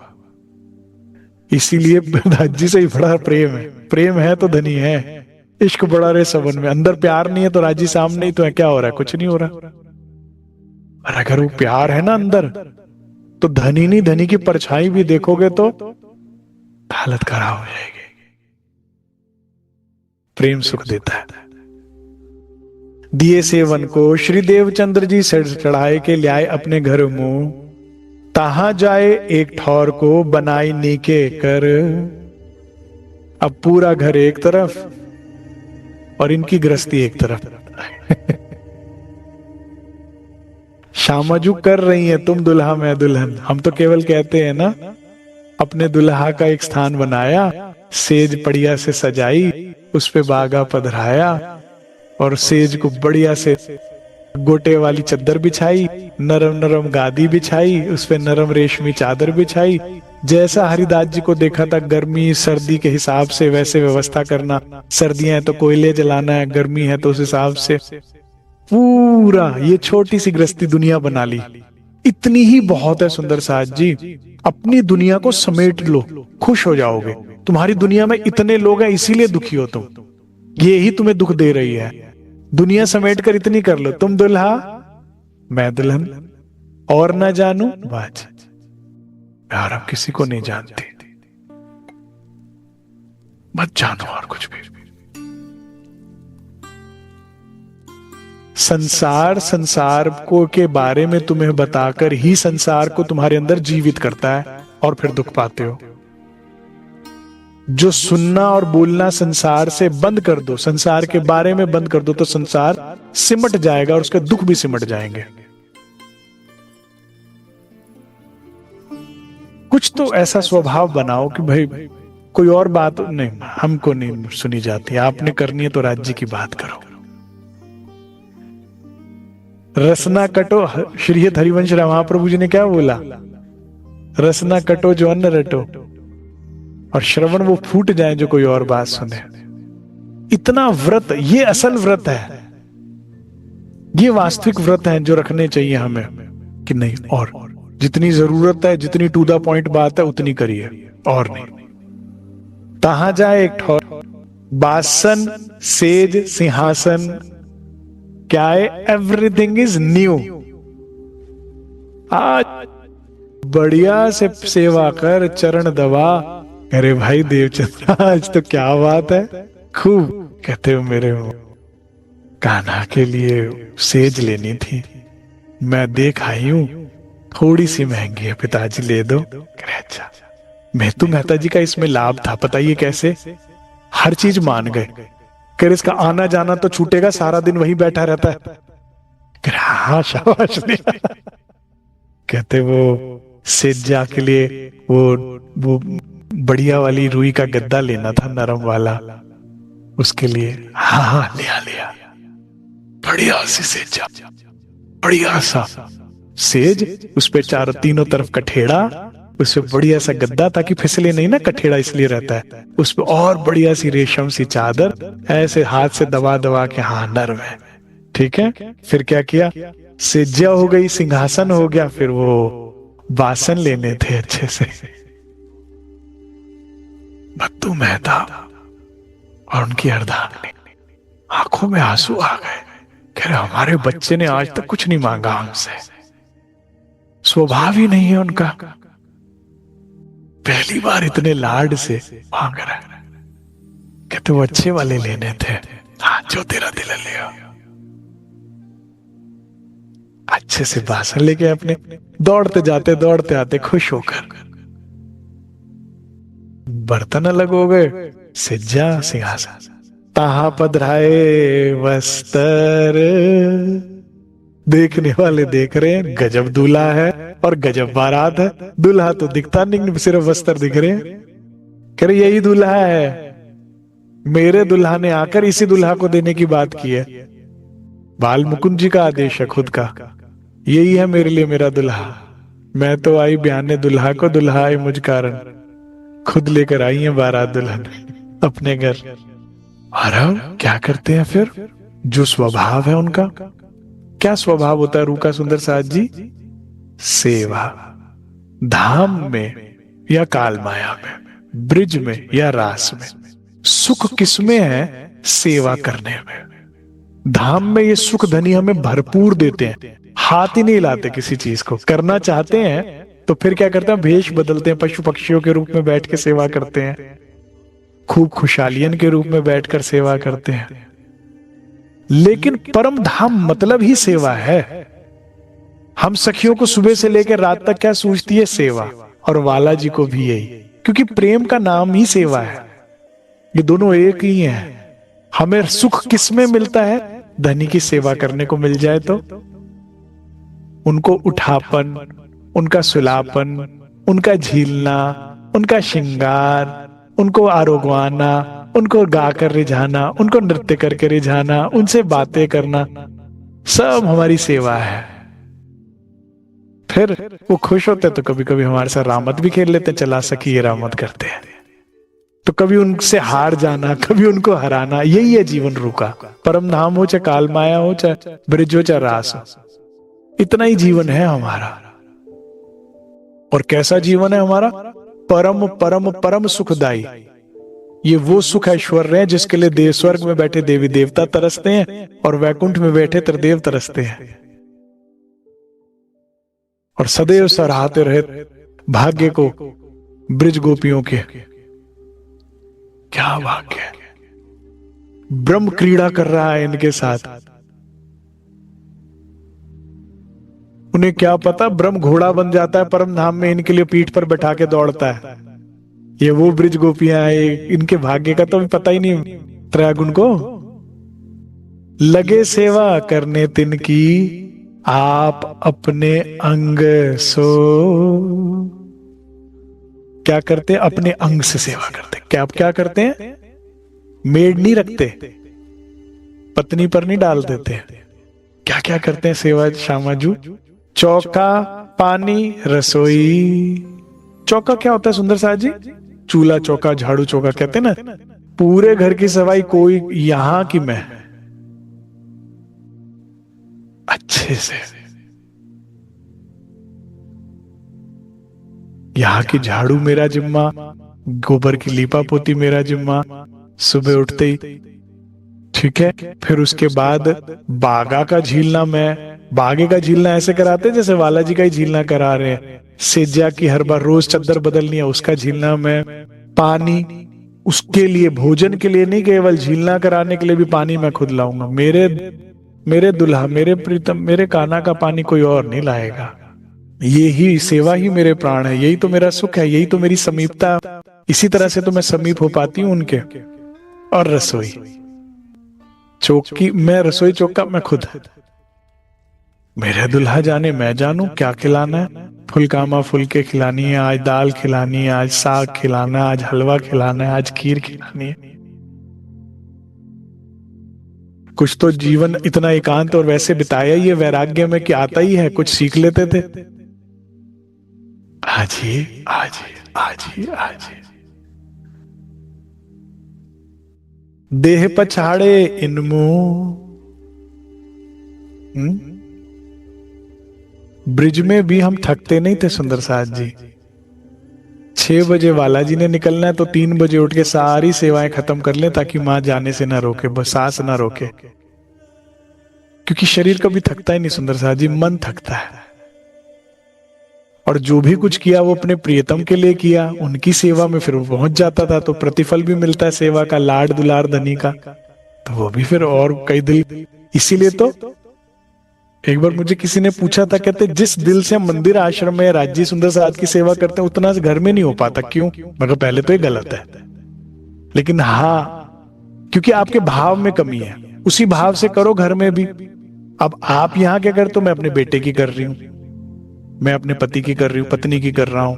इसीलिए राजी से ही बड़ा प्रेम है। प्रेम है तो धनी है, इश्क बड़ा रे सबन में। अंदर प्यार नहीं है तो राजी सामने ही तो क्या हो रहा है, कुछ नहीं हो रहा। और अगर वो प्यार है ना अंदर, तो धनी नहीं, धनी की परछाई भी देखोगे तो हालत खराब हो जाएगी। प्रेम सुख देता है। दिए सेवन को श्री देवचंद्र जी सिर चढ़ाए के ल्याए अपने घर मुंह, तहां जाए एक ठौर को बनाई नीके कर। अब पूरा घर एक तरफ और इनकी गृहस्थी एक तरफ। श्यामाजू कर रही है, तुम दुल्हा मैं दुल्हन। हम तो केवल कहते हैं ना, अपने दुल्हा का एक स्थान बनाया, सेज बढ़िया से सजाई, उस पे बागा पधराया और सेज को बढ़िया से गोटे वाली चद्दर बिछाई, नरम नरम गादी बिछाई, उस पे नरम रेशमी चादर बिछाई। जैसा हरिदास जी को देखा था गर्मी सर्दी के हिसाब से वैसे व्यवस्था करना। सर्दियां है तो कोयले जलाना है, गर्मी है तो उस हिसाब से पूरा ये छोटी सी गृहस्थी दुनिया बना ली। इतनी ही बहुत है सुंदर साज जी। अपनी दुनिया को समेट लो, खुश हो जाओगे। तुम्हारी दुनिया में इतने लोग हैं, इसीलिए दुखी हो तुम, ये ही तुम्हें दुख दे रही है। दुनिया समेट कर इतनी कर लो, तुम दुल्हा मैं दुल्हन, और ना जानू बाज। प्यार अब किसी को नहीं जानती, मत जानो और कुछ भी। संसार को के बारे में तुम्हें बताकर ही संसार को तुम्हारे अंदर जीवित करता है और फिर दुख पाते हो। जो सुनना और बोलना संसार से बंद कर दो, संसार के बारे में बंद कर दो, तो संसार सिमट जाएगा और उसके दुख भी सिमट जाएंगे। कुछ तो ऐसा स्वभाव बनाओ कि भाई कोई और बात नहीं, हमको नहीं सुनी जाती, आपने करनी है तो राज्य की बात करो। रसना कटो, श्री हरिवंश महाप्रभु जी ने क्या बोला, रसना कटो जो अन्न रटो, और श्रवण वो फूट जाए जो कोई और बात सुने। इतना व्रत, ये असल व्रत है, ये वास्तविक व्रत है जो रखने चाहिए हमें, कि नहीं और जितनी जरूरत है, जितनी टू द पॉइंट बात है उतनी करिए, और नहीं। तहां जाए एक ठौर, बासन, सेज, सिंहासन, क्या है? Everything is new. आज बढ़िया से सेवा कर, चरण दबा। अरे भाई देवचंद्र, आज तो क्या बात है, खूब। कहते हो मेरे कान्हा के लिए सेज लेनी थी, मैं देख आई हूं, थोड़ी सी महंगी है, पिताजी ले दो। अच्छा, मेहतू मेहता जी का इसमें लाभ था, पता ये कैसे? हर चीज मान गए। कर इसका आना जाना तो छूटेगा, सारा दिन वही बैठा रहता है। हाँ शाबाश। कहते वो सेजा के लिए वो बढ़िया वाली रुई का गद्दा लेना था, नरम वाला, उसके लिए। हाँ हाँ, लिया लिया, बढ़िया सी सेजा, बढ़िया सा सेज, उस पे चारों तीनों तरफ कठेड़ा, उस पे बढ़िया सा गद्दा, ताकि फिसले नहीं ना, कठेड़ा इसलिए रहता है। उस पे और बढ़िया सी रेशम सी चादर, ऐसे हाथ से दबा दबा के, हाँ नरम है, ठीक है। फिर क्या किया? सेज्या हो गई, सिंहासन हो गया, फिर वो बासन लेने थे अच्छे से। भत्तू मेहता और उनकी अर्धांगिनी, आंखों में आंसू आ गए। कह रहे हमारे बच्चे ने आज तक कुछ नहीं मांगा हमसे, स्वभाव ही नहीं है उनका, पहली बार इतने लाड से मांग रहा है। कहते वो अच्छे वाले लेने थे। हाँ, जो तेरा दिल ले आओ। अच्छे से बासन लेके अपने दौड़ते जाते, दौड़ते आते, खुश होकर। बर्तन अलग हो गए, सिज्जा, सिंहासन। ताहा पधराए वस्त्र, देखने वाले देख रहे हैं, गजब दूल्हा है और गजब बारात है। दूल्हा तो दिखता नहीं, सिर्फ वस्त्र दिख रहे हैं। कह रहे यही दूल्हा है, मेरे दूल्हा ने आकर इसी दूल्हा को देने की बात की है। बाल मुकुंद जी का आदेश है खुद का, यही है मेरे लिए मेरा दूल्हा। मैं तो आई बयाने दूल्हा को, दूल्हा आई मुझ कारण। खुद लेकर आई है बारात दुल्हन अपने घर। और क्या करते हैं फिर? जो स्वभाव है उनका, क्या स्वभाव होता है रूका सुंदर साथ जी? सेवा। धाम में या काल माया में, ब्रिज में या रास में, सुख किसमें है? सेवा करने में। धाम में ये सुख धनी हमें भरपूर देते हैं, हाथ ही नहीं लाते किसी चीज को। करना चाहते हैं तो फिर क्या करते हैं? भेष बदलते हैं, पशु पक्षियों के रूप में बैठ के सेवा करते हैं, खूब खुशहालियन के रूप में बैठकर सेवा करते हैं। लेकिन परम धाम मतलब ही सेवा है। हम सखियों को सुबह से लेकर रात तक क्या सूझती है? सेवा। और वाला जी को भी यही, क्योंकि प्रेम का नाम ही सेवा है। ये दोनों एक ही हैं। हमें सुख किसमें मिलता है? धनी की सेवा करने को मिल जाए तो। उनको उठापन, उनका सुलापन, उनका झीलना, उनका श्रृंगार, उनको आरोगवाना, उनको गाकर रिझाना, उनको नृत्य करके रिझाना, उनसे बातें करना, सब हमारी सेवा है। फिर वो खुश होते तो कभी कभी हमारे साथ रामत भी खेल लेते, चला सकी ये रामत करते हैं। तो कभी उनसे हार जाना, कभी उनको हराना, यही है जीवन रूका। परम धाम हो चाहे काल माया हो, चाहे ब्रिज हो चाहे रास हो, इतना ही जीवन है हमारा। और कैसा जीवन है हमारा? परम परम परम सुखदाई। ये वो सुख ऐश्वर्य है जिसके लिए देव स्वर्ग में बैठे देवी देवता तरसते हैं और वैकुंठ में बैठे त्रिदेव तरसते हैं। और सदैव सराहते रहे भाग्य को ब्रिज गोपियों के। क्या भाग्य है, ब्रह्म क्रीड़ा कर रहा है इनके साथ। उन्हें क्या पता ब्रह्म घोड़ा बन जाता है परम धाम में, इनके लिए पीठ पर बैठा के दौड़ता है। ये वो ब्रिज गोपियां हैं, इनके भाग्य का तो पता ही नहीं त्रैगुण को। लगे सेवा करने तिनकी, आप अपने अंग सो। क्या करते? अपने अंग से सेवा करते। क्या करते हैं? मेड नहीं रखते, पत्नी पर नहीं डाल देते। क्या क्या करते हैं सेवा श्यामाजू? चौका, पानी, रसोई। चौका क्या होता है सुंदर साथ जी? चूल्हा चौका, झाड़ू चौका कहते हैं ना। पूरे घर की सफाई कोई यहां की मैं अच्छे से यहाँ की झाड़ू मेरा जिम्मा, गोबर की लीपा पोती मेरा जिम्मा, सुबह उठते ही, ठीक है। फिर उसके बाद बागा का झीलना मैं, बागे का झीलना ऐसे कराते जैसे बालाजी का ही झीलना करा रहे हैं। सेज्या की हर बार रोज चादर बदलनी है, उसका झीलना मैं। पानी, उसके लिए, भोजन के लिए नहीं, केवल झीलना कराने के लिए भी पानी मैं खुद लाऊंगा। मेरे दुल्हा, मेरे प्रीतम, मेरे कान्हा का पानी कोई और नहीं लाएगा। ये ही सेवा ही मेरे प्राण है, यही तो मेरा सुख है, यही तो मेरी समीपता। इसी तरह से तो मैं समीप हो पाती हूँ उनके। और रसोई चौकी, मैं रसोई चौका मैं खुद। मेरे दुल्हा जाने मैं जानू क्या खिलाना है। फुलकामा फुलके खिलानी है, आज दाल खिलानी है, आज साग खिलाना है, आज हलवा खिलाना है, आज खीर खिलानी है। कुछ तो जीवन इतना एकांत और वैसे बिताया ही है वैराग्य में कि आता ही है, कुछ सीख लेते थे। आज ही आज ही आज ही आज ही देह पछाड़े इनमो। ब्रिज में भी हम थकते नहीं थे सुंदर साथ जी। 6 बजे बालाजी ने निकलना है तो 3 बजे उठ के सारी सेवाएं खत्म कर लें ताकि मां जाने से ना रोके, बस सांस ना रोके। क्योंकि शरीर कभी थकता ही नहीं सुंदर साथ जी, मन थकता है। और जो भी कुछ किया वो अपने प्रियतम के लिए किया, उनकी सेवा में फिर वो पहुंच जाता था तो प्रतिफल भी मिलता है सेवा का, लाड दुलार धनी का, तो वो भी फिर और कई दिल। इसीलिए तो एक बार मुझे किसी ने पूछा था, कहते जिस दिल से हम मंदिर आश्रम में राज्य सुंदर साथ की सेवा करते हैं उतना से घर में नहीं हो पाता, क्यों? मगर पहले तो ये गलत है, लेकिन हाँ, क्योंकि आपके भाव में कमी है। उसी भाव से करो घर में भी। अब आप यहाँ क्या करते हो? मैं अपने बेटे की कर रही हूँ, मैं अपने पति की कर रही हूँ, पत्नी की कर रहा हूं।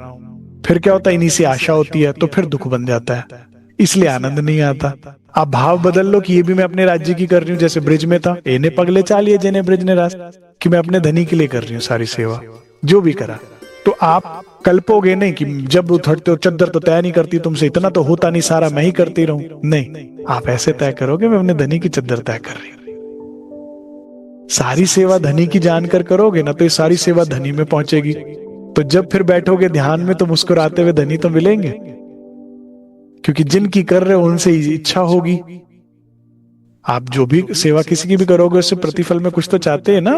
फिर क्या होता है, इन्हीं से आशा होती है तो फिर दुख बन जाता है, इसलिए आनंद नहीं आता। आप भाव बदल लो कि ये भी मैं अपने राज्य की कर रही हूँ। जैसे ब्रिज में था, एने पगले चालिए जेने ब्रिज ने रास, कि मैं अपने धनी के लिए कर रही हूँ सारी सेवा जो भी करा। तो आप कल्पोगे नहीं कि जब उठते हो चद्दर तो तय नहीं करती तुमसे, इतना तो होता नहीं, सारा मैं ही करती रहूं। नहीं, आप ऐसे तय करोगे मैं अपने धनी की चद्दर तय कर रही हूँ। सारी सेवा धनी की जानकर करोगे ना तो ये सारी सेवा धनी में पहुंचेगी। तो जब फिर बैठोगे ध्यान में तो मुस्कुराते हुए धनी तो मिलेंगे, क्योंकि जिनकी कर रहे हो उनसे इच्छा होगी। आप जो भी सेवा किसी की भी करोगे उससे प्रतिफल में कुछ तो चाहते हैं ना।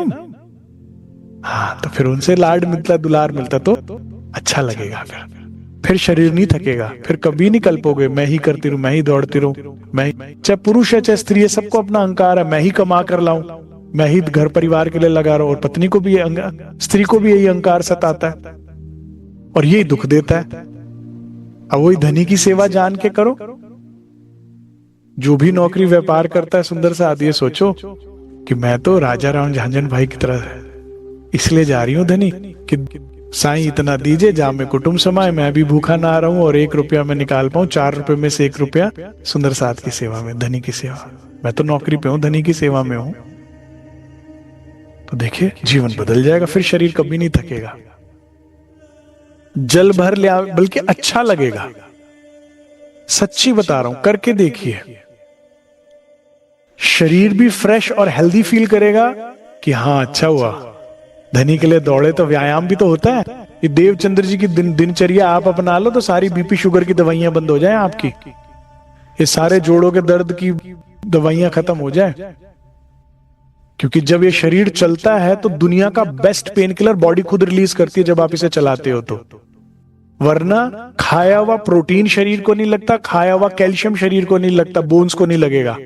हाँ, तो फिर उनसे लाड मिलता, दुलार मिलता तो अच्छा लगेगा। फिर शरीर नहीं थकेगा, फिर कभी नहीं कल्पोगे मैं ही करती रहूं, मैं ही दौड़ती रहूं, मैं, चाहे पुरुष है चाहे स्त्री है, सबको अपना अहंकार है, मैं ही कमा कर लाऊं, मैं ही घर परिवार के लिए लगा रहा हूं। और पत्नी को भी, स्त्री को भी यही अहंकार सताता है और यही दुख देता है। अब वही धनी की सेवा जान के करो। जो भी नौकरी व्यापार करता है सुंदर साथ, ये सोचो कि मैं तो राजा राम झांझन भाई की तरह इसलिए जा रही हूं धनी कि साईं इतना दीजिए जहां में कुटुंब समाये, मैं भी भूखा ना रहूं और 1 रुपया मैं निकाल पाऊं, 4 रुपए में से 1 रुपया सुंदर साथ की सेवा में, धनी की सेवा। मैं तो नौकरी पे हूं, धनी की सेवा में हूं। तो देखिए जीवन बदल जाएगा, फिर शरीर कभी नहीं थकेगा, जल भर ले, बल्कि अच्छा लगेगा। सच्ची बता रहा हूं, करके देखिए। शरीर भी फ्रेश और हेल्दी फील करेगा कि हाँ अच्छा हुआ धनी के लिए दौड़े, तो व्यायाम भी तो होता है। ये देवचंद्र जी की दिनचर्या आप अपना लो तो सारी बीपी शुगर की दवाइयां बंद हो जाए आपकी, ये सारे जोड़ों के दर्द की दवाइयां खत्म हो जाए। क्योंकि जब ये शरीर चलता है तो दुनिया का बेस्ट पेन किलर बॉडी खुद रिलीज करती है जब आप इसे चलाते हो तो। वरना खाया हुआ प्रोटीन शरीर को नहीं लगता, खाया हुआ कैल्शियम शरीर को नहीं लगता, बोन्स को नहीं लगेगा।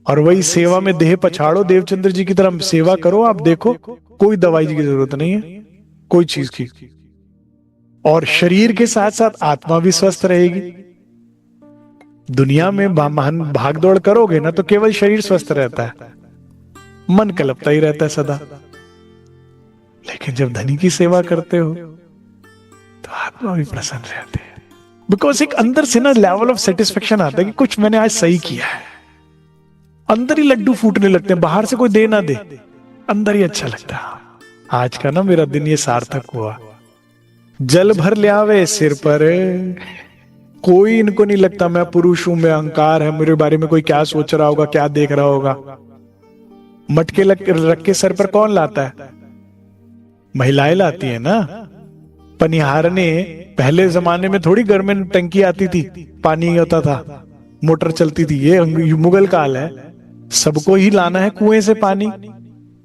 और वही सेवा में देह पछाड़ो, देवचंद्र जी की तरह सेवा करो, आप देखो कोई दवाई की जरूरत नहीं है, कोई चीज की। और शरीर के साथ साथ आत्मा भी स्वस्थ रहेगी। दुनिया में भागदौड़ करोगे ना तो केवल शरीर स्वस्थ रहता है, मन कलपता ही रहता है सदा। लेकिन जब धनी की सेवा करते हो तो आत्मा भी प्रसन्न रहती है, बिकॉज एक अंदर से ना लेवल ऑफ सेटिस्फेक्शन आता है कि कुछ मैंने आज सही किया है। अंदर ही लड्डू फूटने लगते हैं, बाहर से कोई दे ना दे, अंदर ही अच्छा लगता है। आज का ना मेरा दिन ये सार्थक हुआ। जल भर ले आवे सिर पर, कोई इनको नहीं लगता मैं पुरुष हूं, मैं अहंकार है, मेरे बारे में कोई क्या सोच रहा होगा, क्या देख रहा होगा। मटके रख के सर पर कौन लाता है? महिलाएं लाती है ना। पनिहारने, पहले जमाने में थोड़ी घर में टंकी आती थी, पानी होता था, मोटर चलती थी, ये मुगल काल है। सबको ही लाना है कुएं से पानी।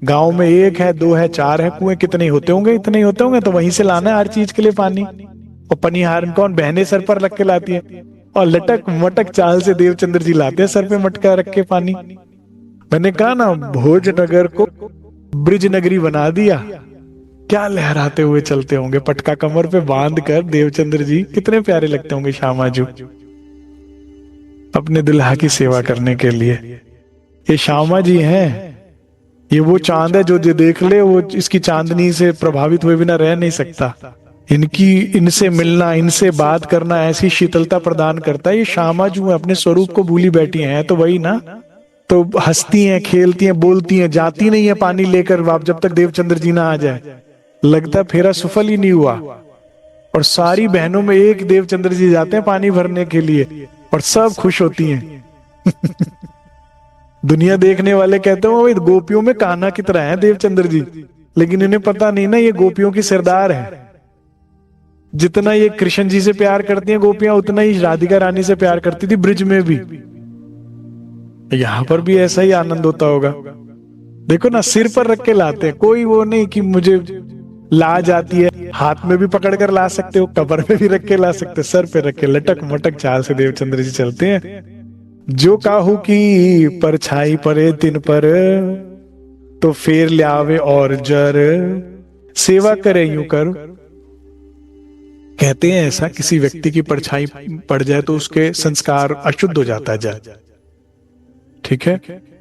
गांव में 1 है, 2 है, 4 है कुएं, कितने होते होंगे, इतने ही होते होंगे, तो वहीं से लाना है हर चीज के लिए पानी। और पनिहारन कौन, बहनें सर पर रख के लाती है, और लटक मटक चाल से देवचंद्र जी लाते हैं सर पे मटका रख के पानी। मैंने कहा ना, भोजनगर को ब्रिज नगरी बना दिया। क्या लहराते हुए चलते होंगे, पटका कमर पे बांध कर देवचंद्र जी, कितने प्यारे लगते होंगे श्यामाजू अपने दुल्हा की सेवा करने के लिए। ये श्यामा जी हैं, ये वो चांद है जो देख ले वो इसकी चांदनी से प्रभावित हुए बिना रह नहीं सकता। इनसे मिलना, इनसे बात करना ऐसी शीतलता प्रदान करता है। ये श्यामा जो है अपने स्वरूप को भूली बैठी हैं, तो वही ना, तो हंसती हैं, खेलती हैं, बोलती हैं, जाती नहीं है पानी लेकर आप जब तक देवचंद्र जी ना आ जाए। लगता फेरा सफल ही नहीं हुआ। और सारी बहनों में एक देवचंद्र जी जाते हैं पानी भरने के लिए, और सब खुश होती हैं। दुनिया देखने वाले कहते हैं गोपियों में कान्हा की तरह है देवचंद्र जी, लेकिन इन्हें पता नहीं ना ये गोपियों की सरदार है। जितना ये कृष्ण जी से प्यार करती हैं गोपियां, उतना ही राधिका रानी से प्यार करती थी ब्रिज में भी। यहां पर भी ऐसा ही आनंद होता होगा। देखो ना, सिर पर रख के लाते हैं, कोई वो नहीं कि मुझे लाज आती है, हाथ में भी पकड़ कर ला सकते हो, कबर में भी रख के ला सकते हो, सर पे रख के लटक मटक चाल से देवचंद्र जी चलते हैं। जो काहू की परछाई परे तिन पर, तो फेर ल्यावे और जर, सेवा करे यूं कर। कहते हैं ऐसा, किसी व्यक्ति की परछाई पड़ जाए तो उसके संस्कार अशुद्ध हो जाता है जल, ठीक है।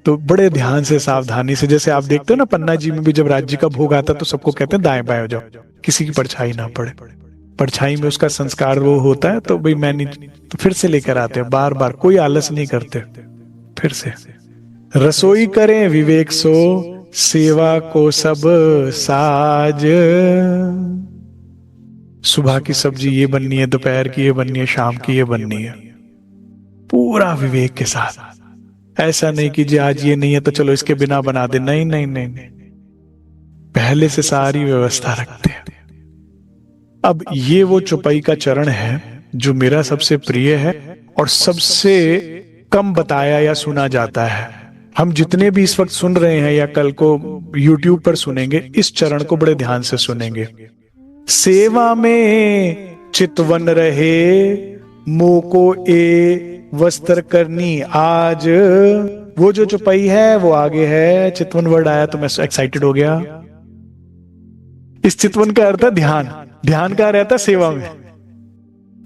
तो बड़े ध्यान से, सावधानी से, जैसे आप देखते हो ना पन्ना जी में भी जब राज्य का भोग आता तो सबको कहते हैं दाएं बाएं हो जाओ, किसी की परछाई ना पड़े। परछाई में उसका संस्कार वो होता है, तो भाई मैं नहीं, तो फिर से लेकर आते हैं बार बार, कोई आलस नहीं करते। फिर से रसोई करें विवेक सो, सेवा को सब साज। सुबह की सब्जी ये बननी है, दोपहर की ये बननी है, शाम की ये बननी है, पूरा विवेक के साथ। ऐसा नहीं कि जी आज ये नहीं है तो चलो इसके बिना बना दे, नहीं नहीं नहीं, नहीं। पहले से सारी व्यवस्था रखते हैं। अब ये वो चौपाई का चरण है जो मेरा सबसे प्रिय है और सबसे कम बताया या सुना जाता है। हम जितने भी इस वक्त सुन रहे हैं या कल को YouTube पर सुनेंगे, इस चरण को बड़े ध्यान से सुनेंगे। सेवा में चितवन रहे, मोको ए वस्त्र करनी आज। वो जो चौपाई है वो आगे है, चितवन वर्ड आया तो मैं एक्साइटेड हो गया। इस चितवन का अर्थ है ध्यान। ध्यान का रहता है सेवा में।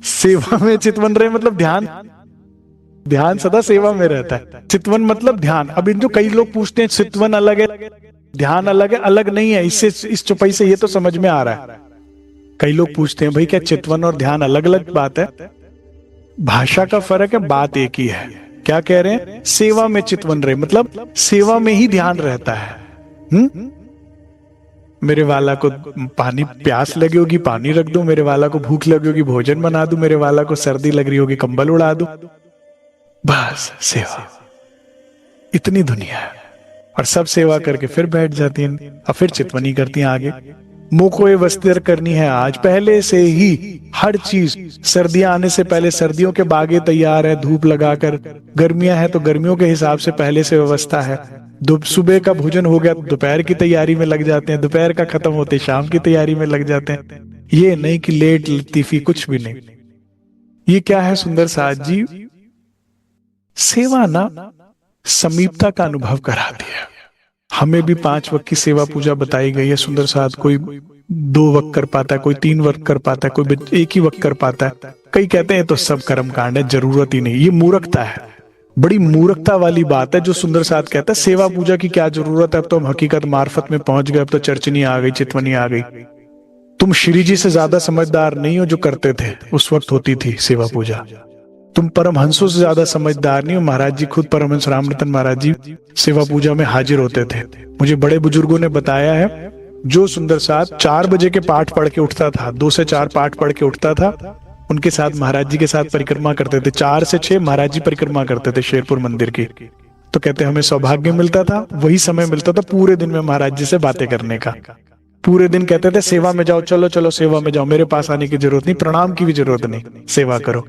सेवा में चितवन रहे मतलब ध्यान, ध्यान सदा सेवा में रहता है। चितवन मतलब ध्यान। अब इन जो कई लोग पूछते हैं चितवन अलग है, ध्यान अलग है, अलग नहीं है। इससे, इस चौपाई से ये तो समझ में आ रहा है। कई लोग पूछते हैं भाई क्या चितवन और ध्यान अलग अलग बात है? भाषा का फर्क है, बात एक ही है। क्या कह रहे हैं? सेवा में चितवन रहे मतलब सेवा में ही ध्यान रहता है। मेरे वाला को पानी प्यास लगी होगी पानी रख दो, मेरे वाला को भूख लगी होगी भोजन बना दूं, मेरे वाला को सर्दी लग रही होगी कंबल उड़ा दूं, बस सेवा। इतनी दुनिया है और सब सेवा करके फिर बैठ जाती हैं और फिर चितवनी करती हैं आगे। मुंह को ये वस्त्र करनी है आज, पहले से ही हर चीज। सर्दियां आने से पहले सर्दियों के बागे तैयार है धूप लगाकर, गर्मियां हैं तो गर्मियों के हिसाब से पहले से व्यवस्था है। सुबह का भोजन हो गया दोपहर की तैयारी में लग जाते हैं, दोपहर का खत्म होते शाम की तैयारी में लग जाते हैं। ये नहीं कि लेट लतीफी, कुछ भी नहीं। ये क्या है सुंदर साथ जी? सेवा ना समीपता का अनुभव कराती है। हमें भी 5 वक्त की सेवा पूजा बताई गई है सुंदर साथ। कोई 2 वक्त कर पाता है, कोई 3 वक्त कर पाता है, कोई 1 ही वक्त कर पाता है। कई कहते हैं तो सब कर्म कांड है, जरूरत ही नहीं। ये मूर्खता है, बड़ी मूर्खता वाली बात है जो सुंदर साथ कहता है सेवा पूजा की क्या जरूरत है, अब तो हम हकीकत मार्फत में पहुंच गए, अब तो चर्चनी आ गई, चितवनी आ गई। तुम श्री जी से ज्यादा समझदार नहीं हो जो करते थे उस वक्त होती थी सेवा पूजा। तुम परमहंसों से ज्यादा समझदार नहीं हो। महाराज जी खुद परमहंस रामरतन महाराज जी सेवा पूजा में हाजिर होते थे। मुझे बड़े बुजुर्गों ने बताया है, जो सुंदर साथ 4 बजे के पाठ पढ़ के उठता था, 2 से 4 पाठ पढ़ के उठता था, उनके साथ महाराज जी के साथ परिक्रमा करते थे। 4 से 6 महाराज जी परिक्रमा करते थे शेरपुर मंदिर की। तो कहते हमें सौभाग्य मिलता था, वही समय मिलता था पूरे दिन में महाराज जी से बातें करने का। पूरे दिन कहते थे सेवा में जाओ, चलो चलो सेवा में जाओ, मेरे पास आने की जरूरत नहीं, प्रणाम की भी जरूरत नहीं, सेवा करो।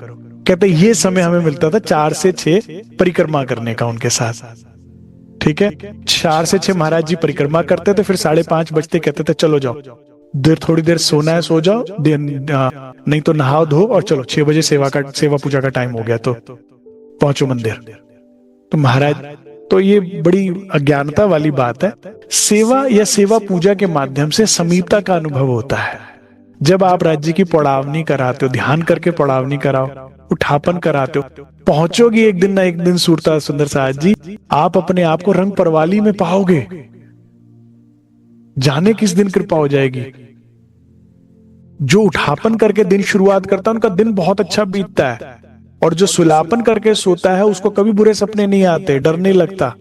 कहते ये समय हमें मिलता था 4 से 6 परिक्रमा करने का उनके साथ। ठीक है, 4 से 6 महाराज जी परिक्रमा करते थे, फिर 5:30 बजते कहते थे चलो जाओ, थोड़ी देर सोना है सो जाओ, नहीं तो नहाओ धो और चलो 6 बजे सेवा पूजा का टाइम हो गया तो पहुंचो मंदिर। तो महाराज, तो ये बड़ी अज्ञानता वाली बात है। सेवा या सेवा पूजा के माध्यम से समीपता का अनुभव होता है। जब आप राज्य की पड़ावनी कराते हो, ध्यान करके पड़ावनी कराओ, उठापन कराते हो, पहुंचोगे एक दिन ना एक दिन सूरता सुंदर साहब जी, आप अपने आप को रंग परवाली में पाओगे। जाने किस दिन कृपा हो जाएगी। जो उठापन करके दिन शुरुआत करता है उनका दिन बहुत अच्छा बीतता है, और जो सुलापन करके सोता है उसको कभी बुरे सपने नहीं आते, डर नहीं लगता।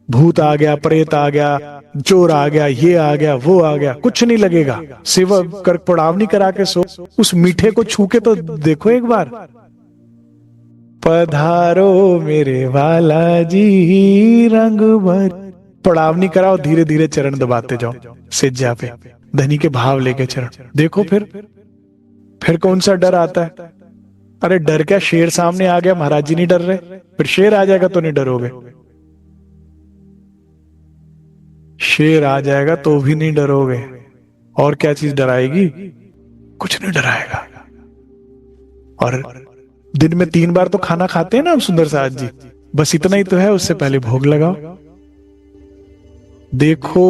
भूत आ गया, प्रेत आ गया, चोर आ गया, ये आ गया, वो आ गया, कुछ नहीं लगेगा। सेवा कर पड़ावनी करा के सो, उस मीठे को छू के तो देखो एक बार। पधारो मेरे वाला जी रंग भर, पड़ावनी कराओ, धीरे धीरे चरण दबाते जाओ सिज्जा पे, धनी के भाव लेके चरण देखो। फिर कौन सा डर आता है? अरे डर क्या, शेर सामने आ गया, महाराज जी नहीं डर रहे, फिर शेर आ जाएगा तो नहीं डरोगे, शेर आ जाएगा तो भी नहीं डरोगे, और क्या चीज डराएगी? कुछ नहीं डराएगा। और दिन में 3 बार तो खाना खाते हैं ना हम सुंदर साहब जी, बस इतना ही तो है, उससे पहले भोग लगाओ। देखो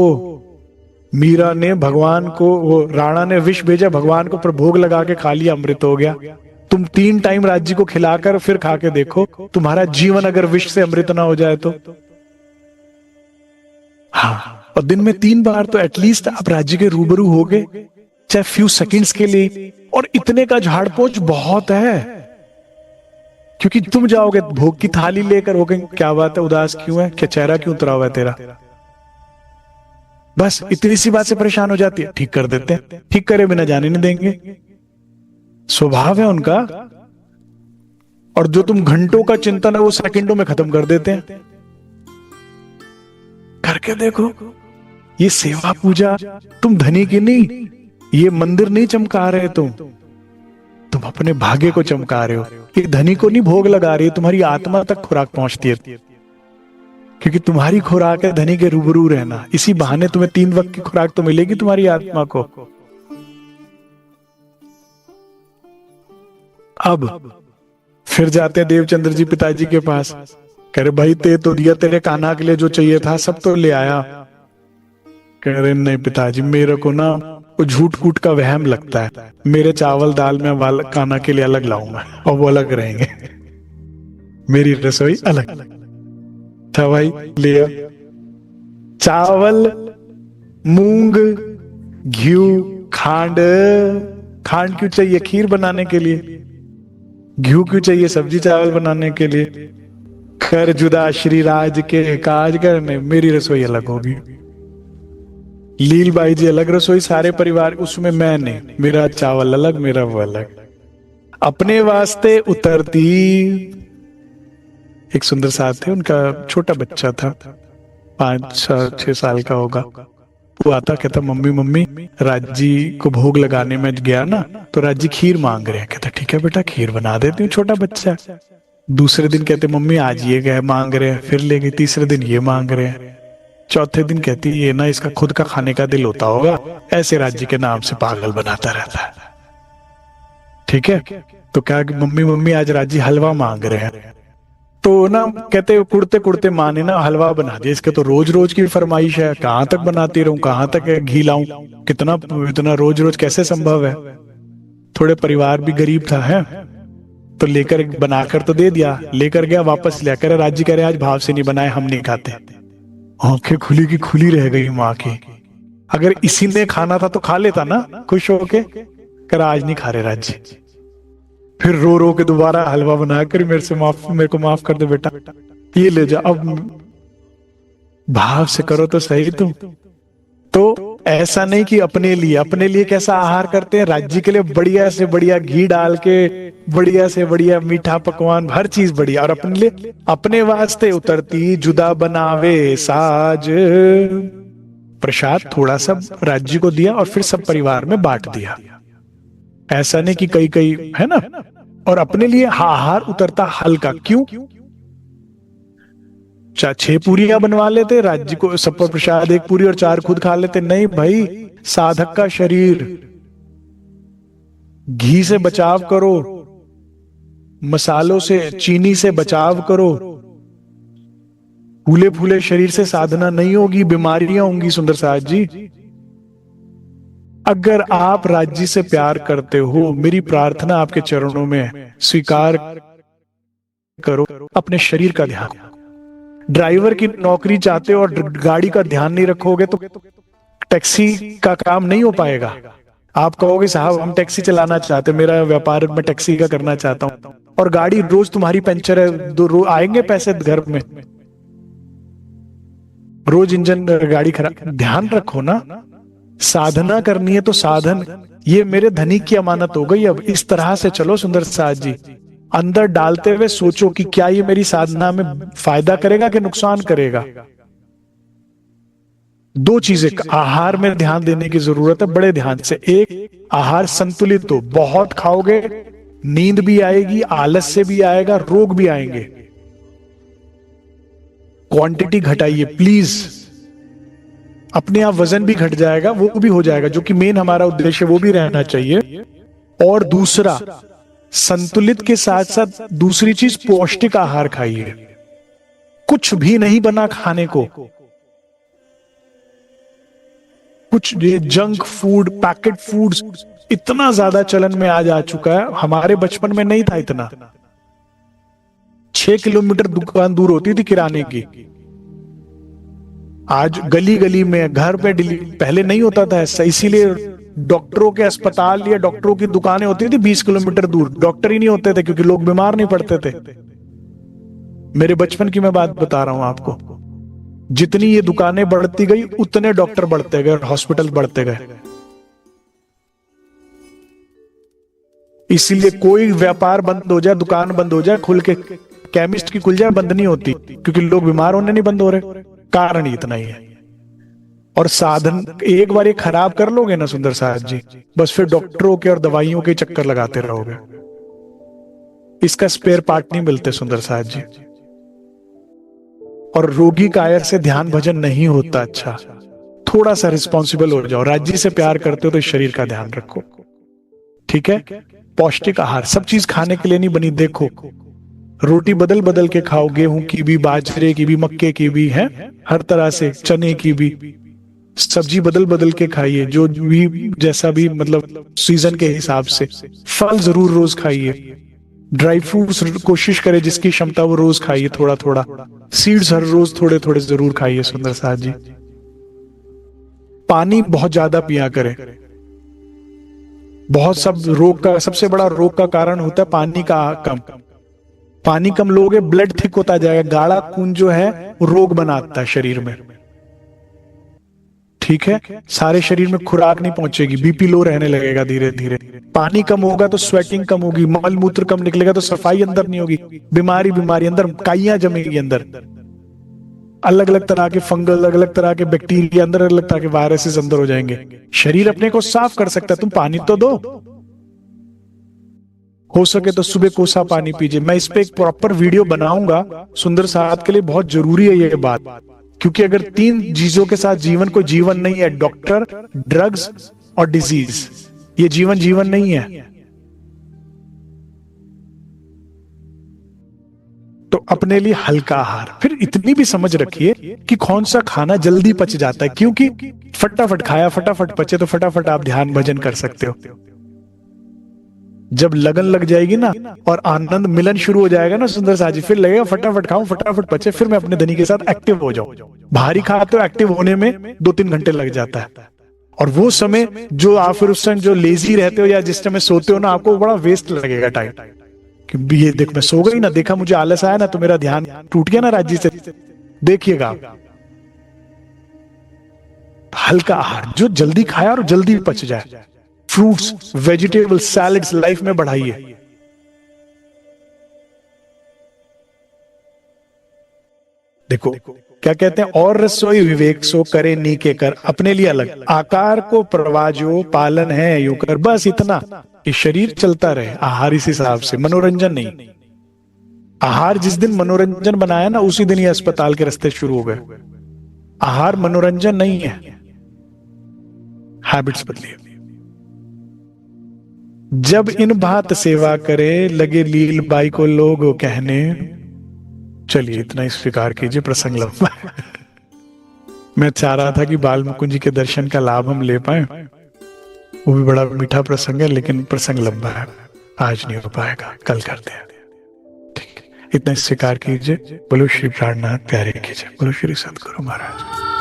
मीरा ने भगवान को, वो राणा ने विष भेजा भगवान को, पर भोग लगा के खा लिया, अमृत हो गया। तुम 3 टाइम राज्य को खिलाकर फिर खा के देखो, तुम्हारा जीवन अगर विष से अमृत ना हो जाए तो। हाँ, और दिन में 3 बार तो एटलीस्ट आप राज्य के रूबरू होगे, चाहे फ्यू सेकंड्स के लिए। और इतने का झाड़ पोछ बहुत है, क्योंकि तुम जाओगे भोग की थाली लेकर, हो क्या बात है, उदास क्यों है, क्या चेहरा क्यों उतरा हुआ है तेरा, बस इतनी सी बात से परेशान हो जाती है। ठीक कर देते हैं, ठीक करे बिना जाने नहीं देंगे, स्वभाव है उनका। और जो तुम घंटों का चिंतन है वो सेकंडों में खत्म कर देते हैं। करके देखो, ये सेवा पूजा तुम धनी की नहीं, ये मंदिर नहीं चमका रहे तुम अपने भाग्य को चमका रहे हो। ये धनी को नहीं भोग लगा रही है, तुम्हारी आत्मा तक खुराक पहुंचती है, क्योंकि तुम्हारी खुराक है धनी के रूबरू रहना। इसी बहाने तुम्हें 3 वक्त की खुराक तो मिलेगी तुम्हारी आत्मा को। अब फिर जाते हैं देवचंद्र जी पिताजी के पास, कह रहे भाई ते तो दिया, तेरे कान्हा के लिए जो चाहिए था सब तो ले आया। कह रहे नहीं पिताजी, मेरे को ना वो झूठ फूट का वहम लगता है, मेरे चावल दाल में वाला कान्हा के लिए अलग लाऊंगा और वो अलग रहेंगे, मेरी रसोई अलग। था भाई ले चावल, मूंग, घी, खांड क्यों चाहिए? खीर बनाने के लिए। घी क्यों चाहिए? सब्जी चावल बनाने के लिए। कर जुदा श्री राज के काज करने, मेरी रसोई अलग होगी। लील बाई जी अलग रसोई, सारे परिवार, उसमें मैं नहीं, मेरा चावल अलग, मेरा वो अलग। अपने वास्ते उतरती। एक सुंदर साहब थे, उनका छोटा बच्चा था, 5-6 साल का होगा। वो आता, कहता मम्मी राजी को भोग लगाने में गया ना, तो राजी खीर मांग रहे हैं। कहता ठीक है बेटा, खीर बना देती हूँ, छोटा बच्चा। दूसरे दिन कहते मम्मी आज ये गए मांग रहे हैं, फिर ले गई। तीसरे दिन ये मांग रहे हैं। चौथे दिन कहती ये ना इसका खुद का खाने का दिल होता होगा, ऐसे राज्य के नाम से पागल बनाता रहता है। ठीक है, तो क्या मम्मी आज राज्य हलवा मांग रहे हैं, तो ना कहते कुड़ते कुड़ते माँ ने ना हलवा बना दिया। इसके तो रोज रोज की फरमाइश है, कहाँ तक बनाती रहूं, कहाँ तक घी लाऊं, कितना इतना रोज रोज कैसे संभव है। थोड़े परिवार भी गरीब था है, तो लेकर बनाकर तो दे दिया, लेकर गया, वापस लिया, कह रहे राज्य कह रहे आज भाव से नहीं बनाए, हम नहीं खाते। आंखें खुली की खुली रह गई माँ की। अगर इसी ने खाना था तो खा लेता ना खुश होके, कर आज नहीं खा रहे राज्य। फिर रो रो के दोबारा हलवा बनाकर मेरे को माफ कर दे बेटा, ये ले जा, अब भाव से करो तो सही तुम। तो ऐसा नहीं कि अपने लिए कैसा आहार करते हैं, राज्य के लिए बढ़िया से बढ़िया घी डाल के, बढ़िया से बढ़िया मीठा पकवान, हर चीज बढ़िया। और अपने लिए, अपने वास्ते उतरती जुदा बनावे साज, प्रसाद थोड़ा सा राज्य को दिया और फिर सब परिवार में बांट दिया। ऐसा नहीं कि कई कई, है ना। और अपने लिए आहार उतरता हल्का। क्यों? 6 पूरियां बनवा लेते, राज्य को सब पर प्रसाद 1 पूरी और 4 खुद खा लेते। नहीं भाई, साधक का शरीर, घी से बचाव करो, मसालों से, चीनी से बचाव करो। फूले फूले शरीर से साधना नहीं होगी, बीमारियां होंगी सुंदर साथ जी। अगर आप राज्य से प्यार करते हो, मेरी प्रार्थना आपके चरणों में स्वीकार करो, अपने शरीर का ध्यान। ड्राइवर की नौकरी चाहते हो और गाड़ी का ध्यान नहीं रखोगे तो टैक्सी का काम नहीं हो पाएगा। आप कहोगे साहब हम टैक्सी चलाना चाहते, मेरा व्यापार मैं टैक्सी का करना चाहता हूं, और गाड़ी रोज तुम्हारी पंचर है, आएंगे पैसे घर में, रोज इंजन गाड़ी खराब। ध्यान रखो ना, साधना करनी है तो साधन, ये मेरे धनी की अमानत हो गई। अब इस तरह से चलो सुंदर साथ जी, अंदर डालते हुए सोचो कि क्या ये मेरी साधना में फायदा करेगा कि नुकसान करेगा। 2 चीजें आहार में ध्यान देने की जरूरत है, बड़े ध्यान से। एक, आहार संतुलित हो, बहुत खाओगे नींद भी आएगी, आलस्य भी आएगा, रोग भी आएंगे। क्वांटिटी घटाइए प्लीज, अपने आप वजन भी घट जाएगा, वो भी हो जाएगा, जो कि मेन हमारा उद्देश्य वो भी रहना चाहिए। और दूसरा, संतुलित के साथ साथ दूसरी चीज, पौष्टिक आहार खाइए। कुछ भी नहीं बना खाने को, कुछ जंक फूड, पैकेट फूड्स इतना ज्यादा चलन में आज आ चुका है, हमारे बचपन में नहीं था इतना। 6 किलोमीटर दुकान दूर होती थी किराने की, आज गली गली में, घर पे पहले नहीं होता था ऐसा। इसीलिए डॉक्टरों के अस्पताल या डॉक्टरों की दुकानें होती थी 20 किलोमीटर दूर, डॉक्टर ही नहीं होते थे क्योंकि लोग बीमार नहीं पड़ते थे। मेरे बचपन की मैं बात बता रहा हूं आपको। जितनी ये दुकानें बढ़ती गई उतने डॉक्टर बढ़ते गए, हॉस्पिटल बढ़ते गए। इसीलिए कोई व्यापार बंद हो जाए, दुकान बंद हो जाए, खुल के केमिस्ट की खुल जाए, बंद नहीं होती, क्योंकि लोग बीमार होने नहीं बंद हो रहे। कारण ही इतना ही है। और साधन एक बार ये खराब कर लोगे ना सुंदर साहब जी, बस फिर डॉक्टरों के और दवाइयों के चक्कर लगाते रहोगे। इसका स्पेयर पार्ट नहीं मिलते सुंदर साहब जी। और रोगी कायर से ध्यान भजन नहीं होता। अच्छा, थोड़ा सा रिस्पॉन्सिबल हो जाओ। राज्य से प्यार करते हो तो शरीर का ध्यान रखो, ठीक है। पौष्टिक आहार, सब चीज खाने के लिए नहीं बनी। देखो, रोटी बदल बदल के खाओ, गेहूं की भी, बाजरे की भी, मक्के की भी, है हर तरह से, चने की भी। सब्जी बदल बदल के खाइए, जो भी जैसा भी, मतलब सीजन के हिसाब से। फल जरूर रोज खाइए, ड्राई फ्रूट्स कोशिश करें जिसकी क्षमता वो रोज खाइए थोड़ा थोड़ा। सीड्स हर रोज थोड़े थोड़े जरूर खाइए सुंदर साथ जी। पानी बहुत ज्यादा पिया करें। बहुत सब रोग का, सबसे बड़ा रोग का कारण होता है पानी का कम। पानी कम लोगे, ब्लड थिक होता जाएगा, गाढ़ा खून जो है वो रोग बनाता है शरीर में, ठीक है। सारे शरीर में खुराक नहीं पहुंचेगी, बीपी लो रहने लगेगा धीरे धीरे। पानी कम होगा तो स्वेटिंग कम होगी, मल मूत्र कम निकलेगा तो सफाई अंदर नहीं होगी, बीमारी बीमारी अंदर, काइयां जमेगी अंदर, अलग अलग तरह के फंगल, अलग अलग तरह के बैक्टीरिया अंदर, अलग तरह के वायरसेस अंदर हो जाएंगे। शरीर अपने को साफ कर सकता है, तुम पानी तो दो। हो सके तो सुबह कोसा पानी पीजिए। मैं इस पे एक प्रॉपर वीडियो बनाऊंगा, सुंदर साहब के लिए बहुत जरूरी है ये बात, क्योंकि अगर 3 चीजों के साथ जीवन को जीवन नहीं है, डॉक्टर, ड्रग्स और डिजीज, ये जीवन जीवन नहीं है। तो अपने लिए हल्का आहार। फिर इतनी भी समझ रखिए कि कौन सा खाना जल्दी पच जाता है, क्योंकि फटाफट खाया फटाफट पचे तो फटाफट आप ध्यान भजन कर सकते हो। जब लगन लग जाएगी ना और आनंद मिलन शुरू हो जाएगा ना सुंदर साजी, फिर लगेगा फटाफट खाऊं फटाफट पचे, फिर मैं अपने धनी के साथ एक्टिव हो जाऊं। भारी खाते हो एक्टिव होने में 2-3 घंटे लग जाता है, और वो समय जो आप फिर उस टाइम जो लेजी रहते हो या जिस टाइम सोते हो ना, आपको बड़ा वेस्ट लगेगा टाइम, कि ये देख मैं सो गई ना, देखा मुझे आलस आया ना तो मेरा ध्यान टूट गया ना राज्य से। देखिएगा आप हल्का आहार जो जल्दी खाया और जल्दी पच जाए, फ्रूट्स, वेजिटेबल्स, सैलेड्स लाइफ में बढ़ाइए। देखो क्या कहते हैं, और रसोई विवेक सो करे नीके कर, अपने लिए अलग, आकार को प्रवाजो पालन है यू कर, बस इतना कि शरीर चलता रहे। आहार इस हिसाब से, मनोरंजन नहीं। आहार जिस दिन मनोरंजन बनाया ना, उसी दिन ये अस्पताल के रास्ते शुरू हो गए। आहार मनोरंजन नहीं है, हैबिट्स बदलिए। जब इन बात सेवा करे लगे लील बाई को लोग कहने। चलिए इतना ही स्वीकार कीजिए, प्रसंग लंबा है। मैं चाह रहा था कि बाल मुकुंद जी के दर्शन का लाभ हम ले पाए, वो भी बड़ा मीठा प्रसंग है, लेकिन प्रसंग लंबा है, आज नहीं हो पाएगा, कल करते हैं। ठीक है, इतना स्वीकार कीजिए। बोलो श्री प्राणनाथ प्यारे कीजिए, बोलो श्री सद्गुरु महाराज।